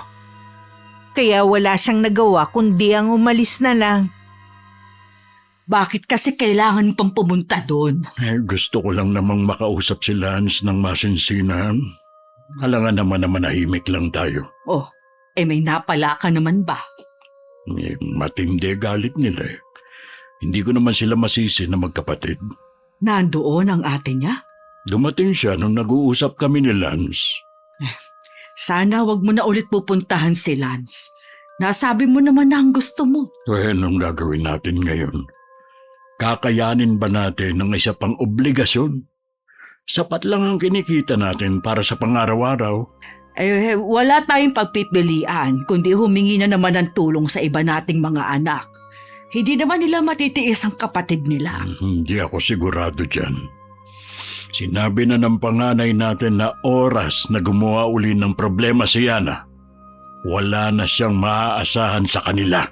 Kaya wala siyang nagawa kundi ang umalis na lang. Bakit kasi kailangan pang pumunta doon? Gusto ko lang namang makausap si Lance ng masinsinan. Halangan naman na manahimik lang tayo. Oh, may napala ka naman ba? Matindi galit nila eh. Hindi ko naman sila masisi na magkapatid. Nandoon ang ate niya? Dumating siya nung nag-uusap kami ni Lance. Sana wag mo na ulit pupuntahan si Lance. Nasabi mo naman na ang gusto mo. Anong gagawin natin ngayon? Kakayanin ba natin ng isa pang obligasyon? Sapat lang ang kinikita natin para sa pang-araw-araw. Wala tayong pagpipilian kundi humingi na naman ng tulong sa iba nating mga anak. Hindi naman nila matitiis ang kapatid nila. Hindi ako sigurado dyan. Sinabi na ng panganay natin na oras na gumawa uli ng problema si Yana. Wala na siyang maaasahan sa kanila.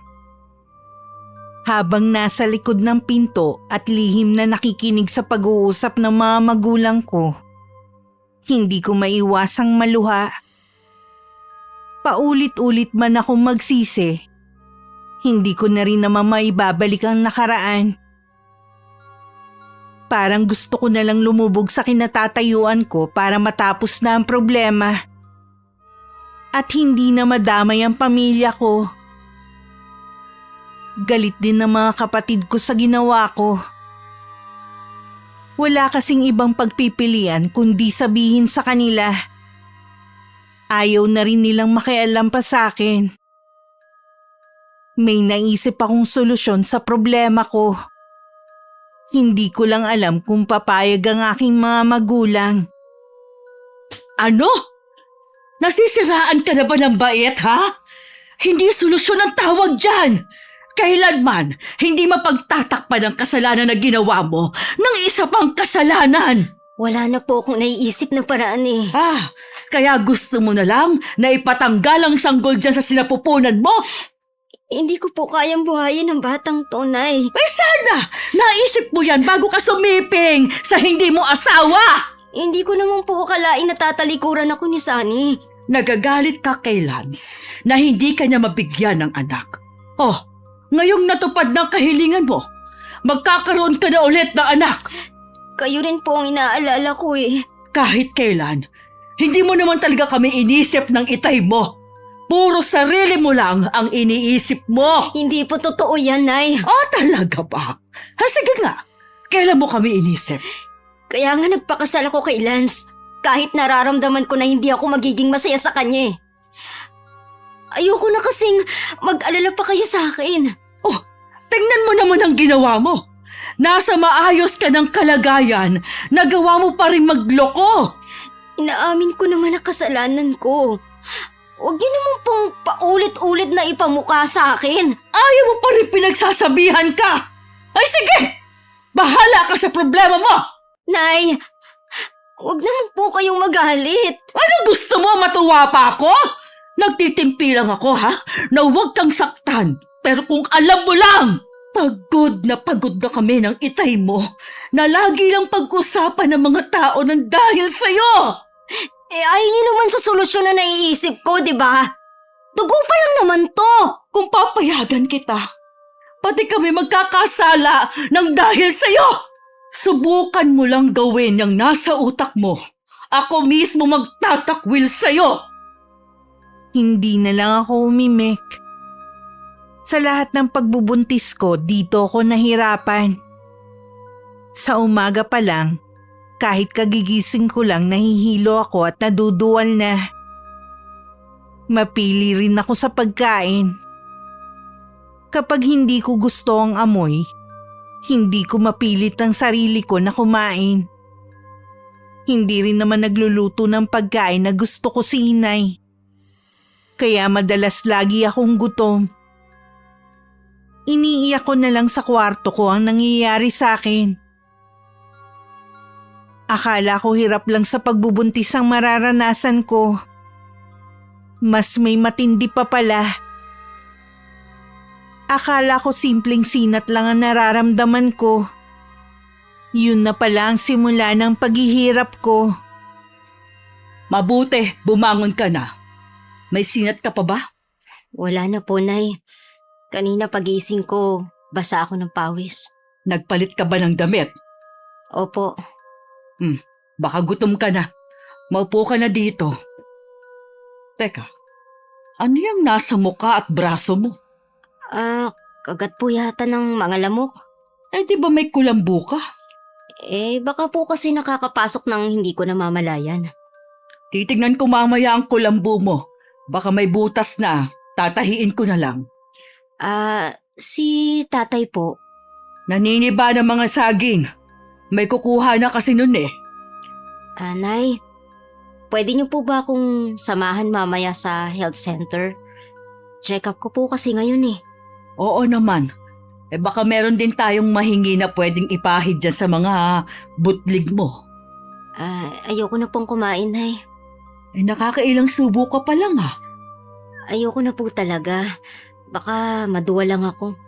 Habang nasa likod ng pinto at lihim na nakikinig sa pag-uusap ng mga magulang ko, hindi ko maiwasang maluha. Paulit-ulit man akong magsisi, hindi ko na rin naman maibabalik ang nakaraan. Parang gusto ko na lang lumubog sa kinatatayuan ko para matapos na ang problema. At hindi na madamay ang pamilya ko. Galit din ng mga kapatid ko sa ginawa ko. Wala kasing ibang pagpipilian kundi sabihin sa kanila. Ayaw na rin nilang makialam pa sa akin. May naisip akong solusyon sa problema ko. Hindi ko lang alam kung papayag ang aking mga magulang. Ano? Nasisiraan ka na ba ng bait, ha? Hindi solusyon ang tawag dyan. Kailanman, hindi mapagtatakpan ang kasalanan na ginawa mo ng isa pang kasalanan. Wala na po akong naiisip na paraan eh. Kaya gusto mo na lang na ipatanggal ang sanggol dyan sa sinapupunan mo? Hindi ko po kayang buhayin ang batang to, Nay. Ay sana! Naisip mo yan bago ka sumiping sa hindi mo asawa! Hindi ko naman po akalain na tatalikuran ako ni Sunny. Nagagalit ka kay Lance na hindi ka niya mabigyan ng anak. Oh, ngayong natupad ng kahilingan mo, magkakaroon ka na ulit ng anak. Kayo rin po ang inaalala ko eh. Kahit kailan, hindi mo naman talaga kami inisip ng itay mo. Puro sarili mo lang ang iniisip mo. Hindi po totoo yan, Nay. Talaga ba? Sige nga, kailan mo kami inisip? Kaya nga nagpakasal ako kay Lance. Kahit nararamdaman ko na hindi ako magiging masaya sa kanya eh. Ayoko na kasing mag-alala pa kayo sa akin. Tingnan mo naman ang ginawa mo. Nasa maayos ka ng kalagayan, nagawa mo pa rin magloko. Inaamin ko naman na kasalanan ko. Huwag niyo naman pong paulit-ulit na ipamukha sa akin. Ayaw mo pa rin pinagsasabihan ka. Ay sige, bahala ka sa problema mo. Nay, huwag naman po kayong magalit. Ano gusto mo, matuwa pa ako? Nagtitimpi lang ako na huwag kang saktan. Pero kung alam mo lang, pagod na kami ng itay mo na lagi lang pag-usapan ng mga tao ng dahil sa'yo. Ayaw niyo naman sa solusyon na naiisip ko, di ba? Dugo pa lang naman to. Kung papayagan kita, pati kami magkakasala ng dahil sa'yo. Subukan mo lang gawin yung nasa utak mo. Ako mismo magtatakwil sa'yo. Hindi na lang ako umimik. Sa lahat ng pagbubuntis ko, dito ako nahirapan. Sa umaga pa lang, kahit kagigising ko lang nahihilo ako at naduduwal na. Mapili rin ako sa pagkain. Kapag hindi ko gusto ang amoy, hindi ko mapilit ang sarili ko na kumain. Hindi rin naman nagluluto ng pagkain na gusto ko si inay. Kaya madalas lagi akong gutom. Iniiyak ko na lang sa kwarto ko ang nangyayari sa akin. Akala ko hirap lang sa pagbubuntis ang mararanasan ko. Mas may matindi pa pala. Akala ko simpleng sinat lang ang nararamdaman ko. Yun na pala ang simula ng paghihirap ko. Mabuti, bumangon ka na. May sinat ka pa ba? Wala na po, Nay. Kanina pagising ko, basa ako ng pawis. Nagpalit ka ba ng damit? Opo. Baka gutom ka na. Maupo ka na dito. Teka, ano yung nasa muka at braso mo? Kagat po yata ng mga lamok. Di ba may kulambu ka? Baka po kasi nakakapasok ng hindi ko namamalayan. Titignan ko mamaya ang kulambu mo. Baka may butas na. Tatahiin ko na lang. Si tatay po. Naniniba ng mga saging. May kukuha na kasi nun eh. Nay, pwede niyo po ba akong samahan mamaya sa health center? Check-up ko po kasi ngayon eh. Oo naman. Baka meron din tayong mahingi na pwedeng ipahid dyan sa mga butlig mo. Ayoko na pong kumain, Nay. Nakakailang subo ka pa lang . Ayoko na po talaga. Baka maduwa lang ako.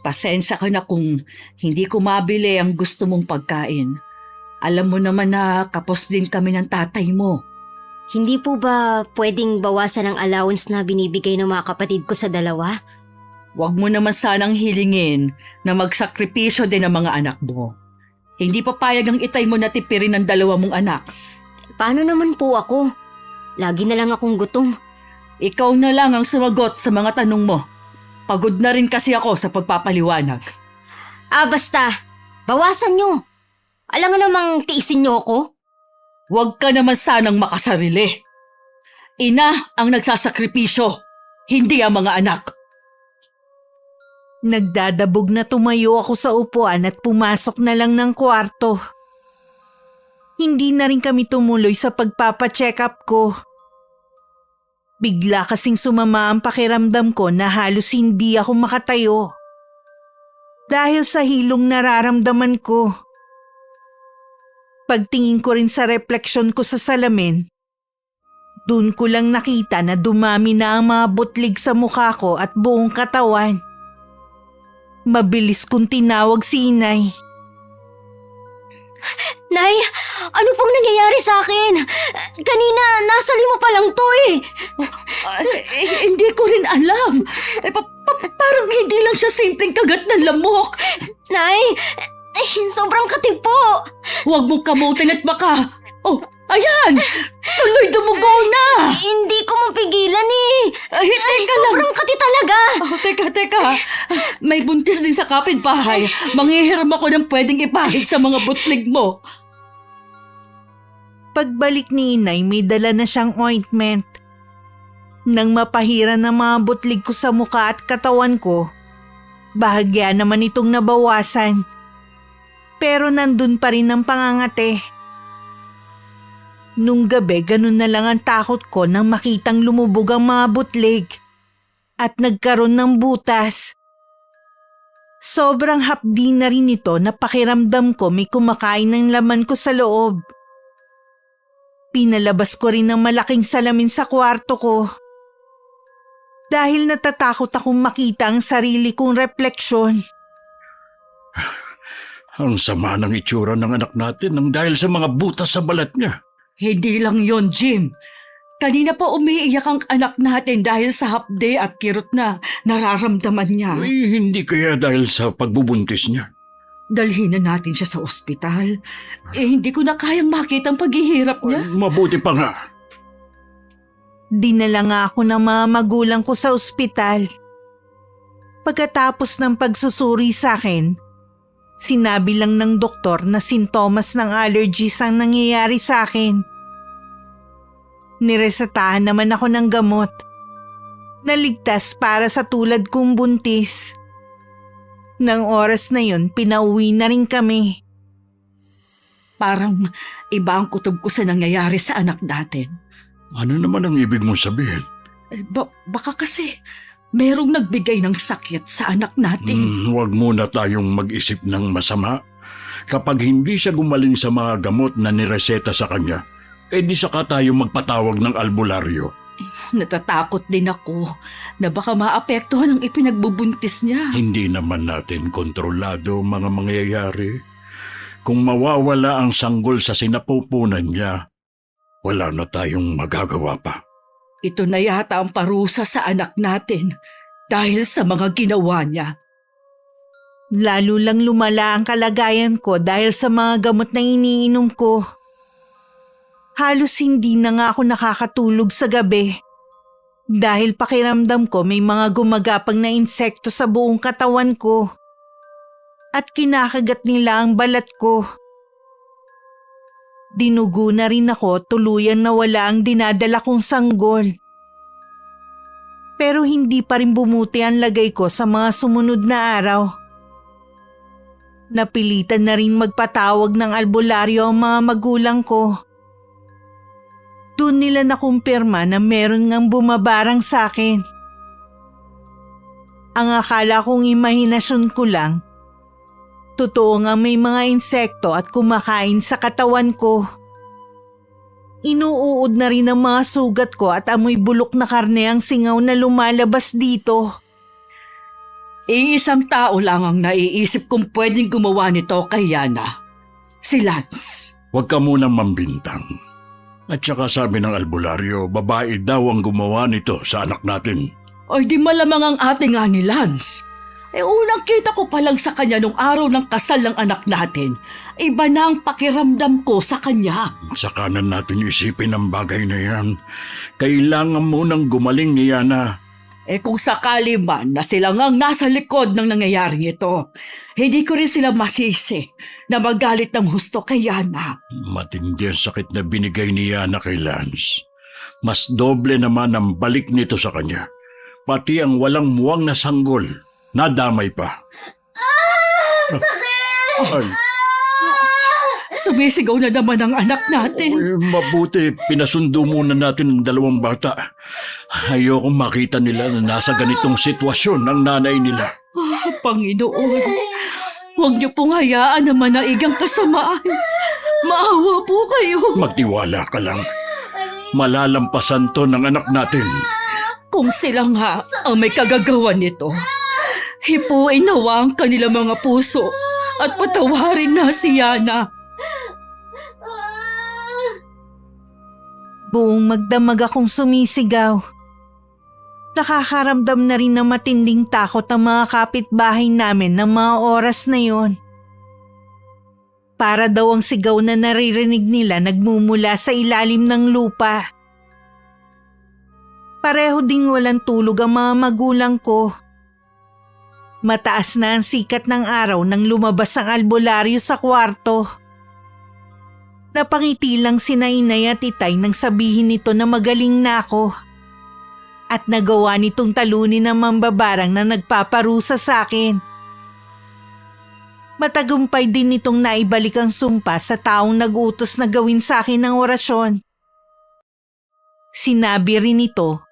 Pasensya ka na kung hindi ko mabili ang gusto mong pagkain. Alam mo naman na kapos din kami ng tatay mo. Hindi po ba pwedeng bawasan ang allowance na binibigay ng mga kapatid ko sa dalawa? Huwag mo naman sanang hilingin na magsakripisyo din ang mga anak mo. Hindi papayag ang itay mo na tipirin ng dalawa mong anak. Paano naman po ako? Lagi na lang akong gutom. Ikaw na lang ang sumagot sa mga tanong mo. Pagod na rin kasi ako sa pagpapaliwanag. Basta. Bawasan nyo. Alam nga namang tiisin nyo ako. Huwag ka naman sanang makasarili. Ina ang nagsasakripisyo, hindi ang mga anak. Nagdadabog na tumayo ako sa upuan at pumasok na lang ng kwarto. Hindi na rin kami tumuloy sa pagpapacheck up ko. Bigla kasing sumama ang pakiramdam ko na halos hindi ako makatayo. Dahil sa hilong nararamdaman ko. Pagtingin ko rin sa refleksyon ko sa salamin, dun ko lang nakita na dumami na ang mga butlig sa mukha ko at buong katawan. Mabilis kong tinawag si Inay. Nay, ano pong nangyayari sa akin? Kanina, nasa 5 pa lang to eh. Hindi ko rin alam. Parang hindi lang siya simpleng kagat ng lamok. Nay, sobrang katib po. Huwag mong kamutin at baka... Oh, ayan! Tuloy dumugo na! Hindi ko mapigilan eh. Teka lang. Sobrang kati talaga. Oh, teka. May buntis din sa kapitbahay. Manghihiram ako ng pwedeng ipahid sa mga butlig mo. Pagbalik ni Inay, may dala na siyang ointment. Nang mapahiran ng mga butlig ko sa mukha at katawan ko, bahagya naman itong nabawasan. Pero nandun pa rin ang pangangate. Nung gabi, ganun na lang ang takot ko nang makitang lumubog ang mga butlig at nagkaroon ng butas. Sobrang hapdi na rin ito na pakiramdam ko may kumakain ng laman ko sa loob. Pinalabas ko rin ng malaking salamin sa kwarto ko. Dahil natatakot akong makita ang sarili kong refleksyon. Ang sama ng itsura ng anak natin nang dahil sa mga butas sa balat niya. Hindi lang yon, Jim. Kanina pa umiiyak ang anak natin dahil sa hapde at kirot na nararamdaman niya. Ay, hindi kaya dahil sa pagbubuntis niya. Dalhin na natin siya sa ospital. Hindi ko na kayang makita ang paghihirap niya. Ay, mabuti pa nga. Dinala nga ako ng mga magulang ko sa ospital. Pagkatapos ng pagsusuri sa akin, sinabi lang ng doktor na sintomas ng allergies ang nangyayari sa akin. Niresetahan naman ako ng gamot. Naligtas para sa tulad kong buntis. Nang oras na yun, pinauwi na rin kami. Parang iba ang kutob ko sa nangyayari sa anak natin. Ano naman ang ibig mong sabihin? Baka kasi merong nagbigay ng sakit sa anak natin. Huwag muna tayong mag-isip ng masama. Kapag hindi siya gumaling sa mga gamot na nireseta sa kanya, di saka tayo magpatawag ng albularyo. Natatakot din ako na baka maapektuhan ang ipinagbubuntis niya. Hindi naman natin kontrolado ang mga mangyayari. Kung mawawala ang sanggol sa sinapupunan niya, wala na tayong magagawa pa. Ito na yata ang parusa sa anak natin dahil sa mga ginawa niya. Lalo lang lumala ang kalagayan ko dahil sa mga gamot na iniinom ko. Halos hindi na nga ako nakakatulog sa gabi. Dahil pakiramdam ko may mga gumagapang na insekto sa buong katawan ko. At kinakagat nila ang balat ko. Dinugo na rin ako, tuluyan na wala ang dinadala kong sanggol. Pero hindi pa rin bumuti ang lagay ko sa mga sumunod na araw. Napilitan na rin magpatawag ng albularyo ang mga magulang ko. Doon nila nakumpirma na meron ngang bumabarang sa akin. Ang akala kong imahinasyon ko lang, totoo nga may mga insekto at kumakain sa katawan ko. Inuuod na rin ang mga sugat ko at amoy bulok na karne ang singaw na lumalabas dito. Iisang tao lang ang naiisip kung pwedeng gumawa nito kay Yana. Si Lance. Huwag ka munang mambintang. At saka sabi ng albularyo, babae daw ang gumawa nito sa anak natin. Ay di malamang ang ate nga ni Lance. Unang kita ko pa lang sa kanya nung araw ng kasal ng anak natin. Iba na ang pakiramdam ko sa kanya. Sa kanan natin isipin ang bagay na yan. Kailangan munang gumaling ni Yana. Kung sakali man na sila ngang nasa likod ng nangyayaring ito, hindi ko rin sila masisi na magalit ng husto kay Yana. Matindi ang sakit na binigay ni Yana kay Lance. Mas doble naman ang balik nito sa kanya. Pati ang walang muwang na sanggol, nadamay pa. Ay, Sumisigaw na naman ang anak natin. mabuti, pinasundo muna natin ang dalawang bata. Ayokong makita nila na nasa ganitong sitwasyon ang nanay nila. Panginoon, huwag niyo pong hayaan na manaigang kasamaan. Maawa po kayo. Magtiwala ka lang. Malalampasan to ng anak natin. Kung sila nga ang may kagagawan nito, hipuin nawa ang kanilang mga puso at patawarin na si Yana. Buong magdamag akong sumisigaw. Nakakaramdam na rin na matinding takot ang mga kapitbahay namin ng mga oras na yon. Para daw ang sigaw na naririnig nila nagmumula sa ilalim ng lupa. Pareho ding walang tulog ang mga magulang ko. Mataas na ang sikat ng araw nang lumabas ang albularyo sa kwarto. Napangiti lang sina Inay at Itay nang sabihin nito na magaling na ako. At nagawa nitong talunin ng mambabarang na nagpaparusa sa akin. Matagumpay din nitong naibalik ang sumpa sa taong nag-utos na gawin sa akin ng orasyon. Sinabi rin ito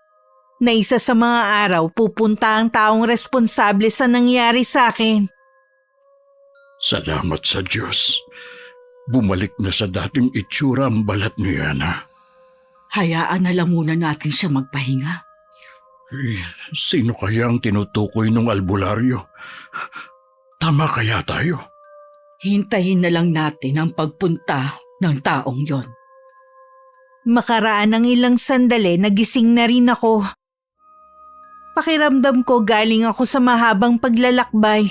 na isa sa mga araw pupunta ang taong responsable sa nangyari sa akin. Salamat sa Diyos. Bumalik na sa dating itsura ang balat ni Yana. Hayaan na lang muna natin siya magpahinga. Sino kaya ang tinutukoy ng albularyo? Tama kaya tayo? Hintayin na lang natin ang pagpunta ng taong yon. Makaraan ng ilang sandali nagising na rin ako. Pakiramdam ko galing ako sa mahabang paglalakbay.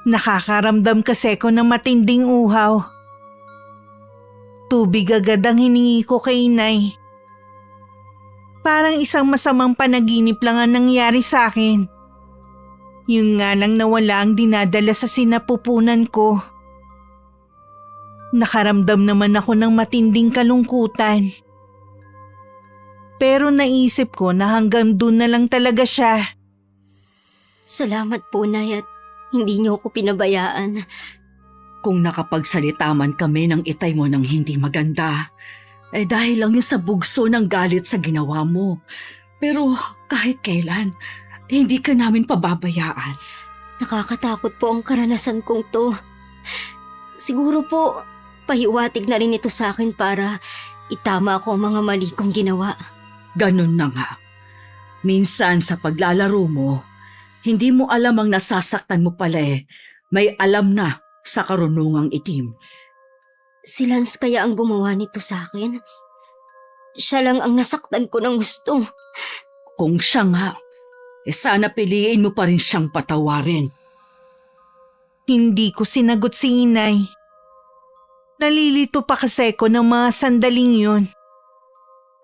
Nakakaramdam kasi ko ng matinding uhaw. Tubig agad ang hiningi ko kay Inay. Parang isang masamang panaginip lang ang nangyari sa akin. Yung nga lang nawala ang dinadala sa sinapupunan ko. Nakaramdam naman ako ng matinding kalungkutan. Pero naisip ko na hanggang doon na lang talaga siya. Salamat po, Nay, at hindi niyo ako pinabayaan. Kung nakapagsalita man kami ng Itay mo ng hindi maganda, dahil lang yun sa bugso ng galit sa ginawa mo. Pero kahit kailan, hindi ka namin pababayaan. Nakakatakot po ang karanasan kong to. Siguro po, pahiwatig na rin ito sa akin para itama ko ang mga mali kong ginawa. Ganun na nga. Minsan sa paglalaro mo, hindi mo alam ang nasasaktan mo pala may alam na sa karunungang itim. Si Lance kaya ang gumawa nito sa akin? Siya lang ang nasaktan ko ng gusto. Kung siya nga, sana piliin mo pa rin siyang patawarin. Hindi ko sinagot si Inay. Nalilito pa kasi ko ng mga sandaling yun.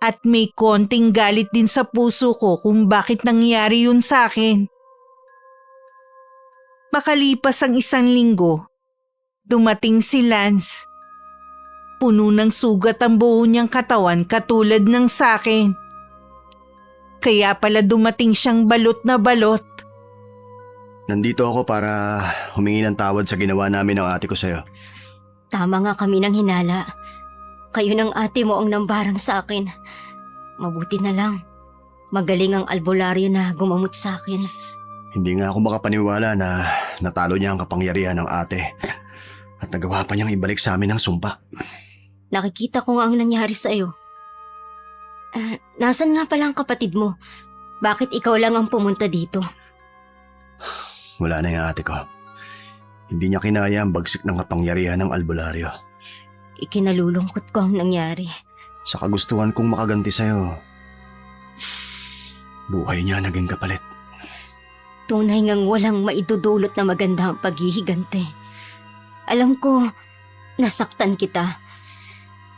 At may konting galit din sa puso ko kung bakit nangyari yun sa akin. Makalipas ang 1 linggo, dumating si Lance. Puno ng sugat ang buo niyang katawan katulad ng sa akin. Kaya pala dumating siyang balot na balot. Nandito ako para humingi ng tawad sa ginawa namin ng ate ko sa'yo. Tama nga kami ng hinala. Kayo ng ate mo ang nambarang sa akin. Mabuti na lang. Magaling ang albularyo na gumamot sa akin. Hindi nga ako makapaniwala na natalo niya ang kapangyarihan ng ate at nagawa pa niyang ibalik sa amin ang sumpa. Nakikita ko nga ang nangyari sa'yo. Nasaan nga pala ang kapatid mo? Bakit ikaw lang ang pumunta dito? Wala na yung ate ko. Hindi niya kinaya ang bagsik ng kapangyarihan ng albularyo. Ikinalulungkot ko ang nangyari. Sa kagustuhan kong makaganti sa'yo, buhay niya naging kapalit. Tunay ngang walang maidudulot na maganda ang paghihigante. Alam ko, nasaktan kita.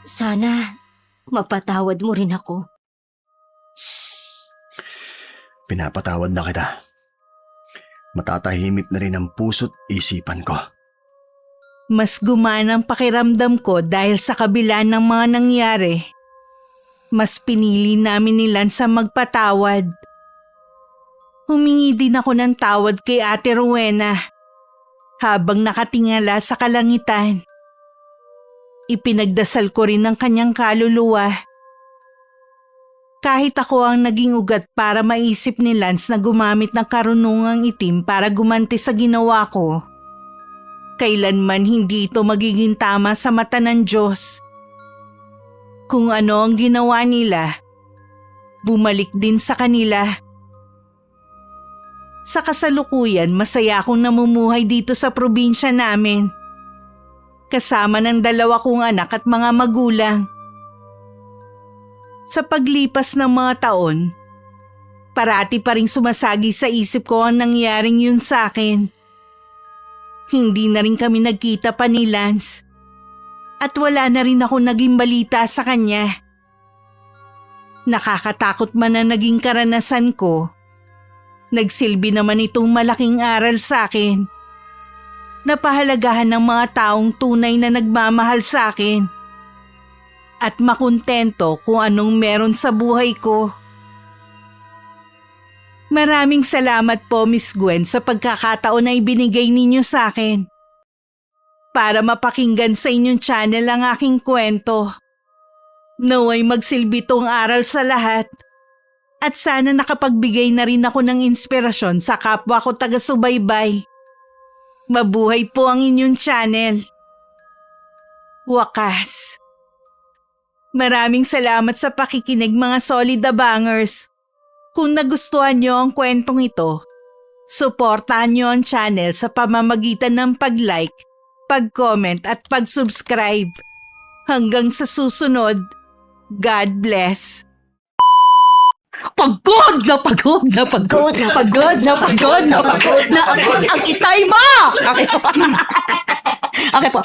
Sana mapatawad mo rin ako. Pinapatawad na kita. Matatahimik na rin ang puso't isipan ko. Mas gumana ang pakiramdam ko dahil sa kabila ng mga nangyari. Mas pinili namin ni Lance ang magpatawad. Humingi din ako ng tawad kay Ate Rowena habang nakatingala sa kalangitan. Ipinagdasal ko rin ang kanyang kaluluwa. Kahit ako ang naging ugat para maisip ni Lance na gumamit ng karunungang itim para gumanti sa ginawa ko, kailanman hindi ito magiging tama sa mata ng Diyos. Kung ano ang ginawa nila, bumalik din sa kanila. Sa kasalukuyan, masaya akong namumuhay dito sa probinsya namin. Kasama ng 2 kong anak at mga magulang. Sa paglipas ng mga taon, parati pa rin sumasagi sa isip ko ang nangyaring yun sa akin. Hindi na rin kami nagkita pa ni Lance. At wala na rin ako naging balita sa kanya. Nakakatakot man ang naging karanasan ko. Nagsilbi naman itong malaking aral sa akin. Napahalagahan ng mga taong tunay na nagmamahal sa akin. At makontento kung anong meron sa buhay ko. Maraming salamat po, Miss Gwen, sa pagkakataon na ibinigay ninyo sa akin. Para mapakinggan sa inyong channel ang aking kwento. Naway magsilbi tong aral sa lahat. At sana nakapagbigay na rin ako ng inspirasyon sa kapwa ko taga-subaybay. Mabuhay po ang inyong channel. Wakas. Maraming salamat sa pakikinig mga solid bangers. Kung nagustuhan nyo ang kwentong ito, suportahan nyo ang channel sa pamamagitan ng pag-like, pag-comment at pag-subscribe. Hanggang sa susunod, God bless. Pagod na pagod na pagod na pagod na pagod na pagod na ang itay mo! Okay po. Okay po.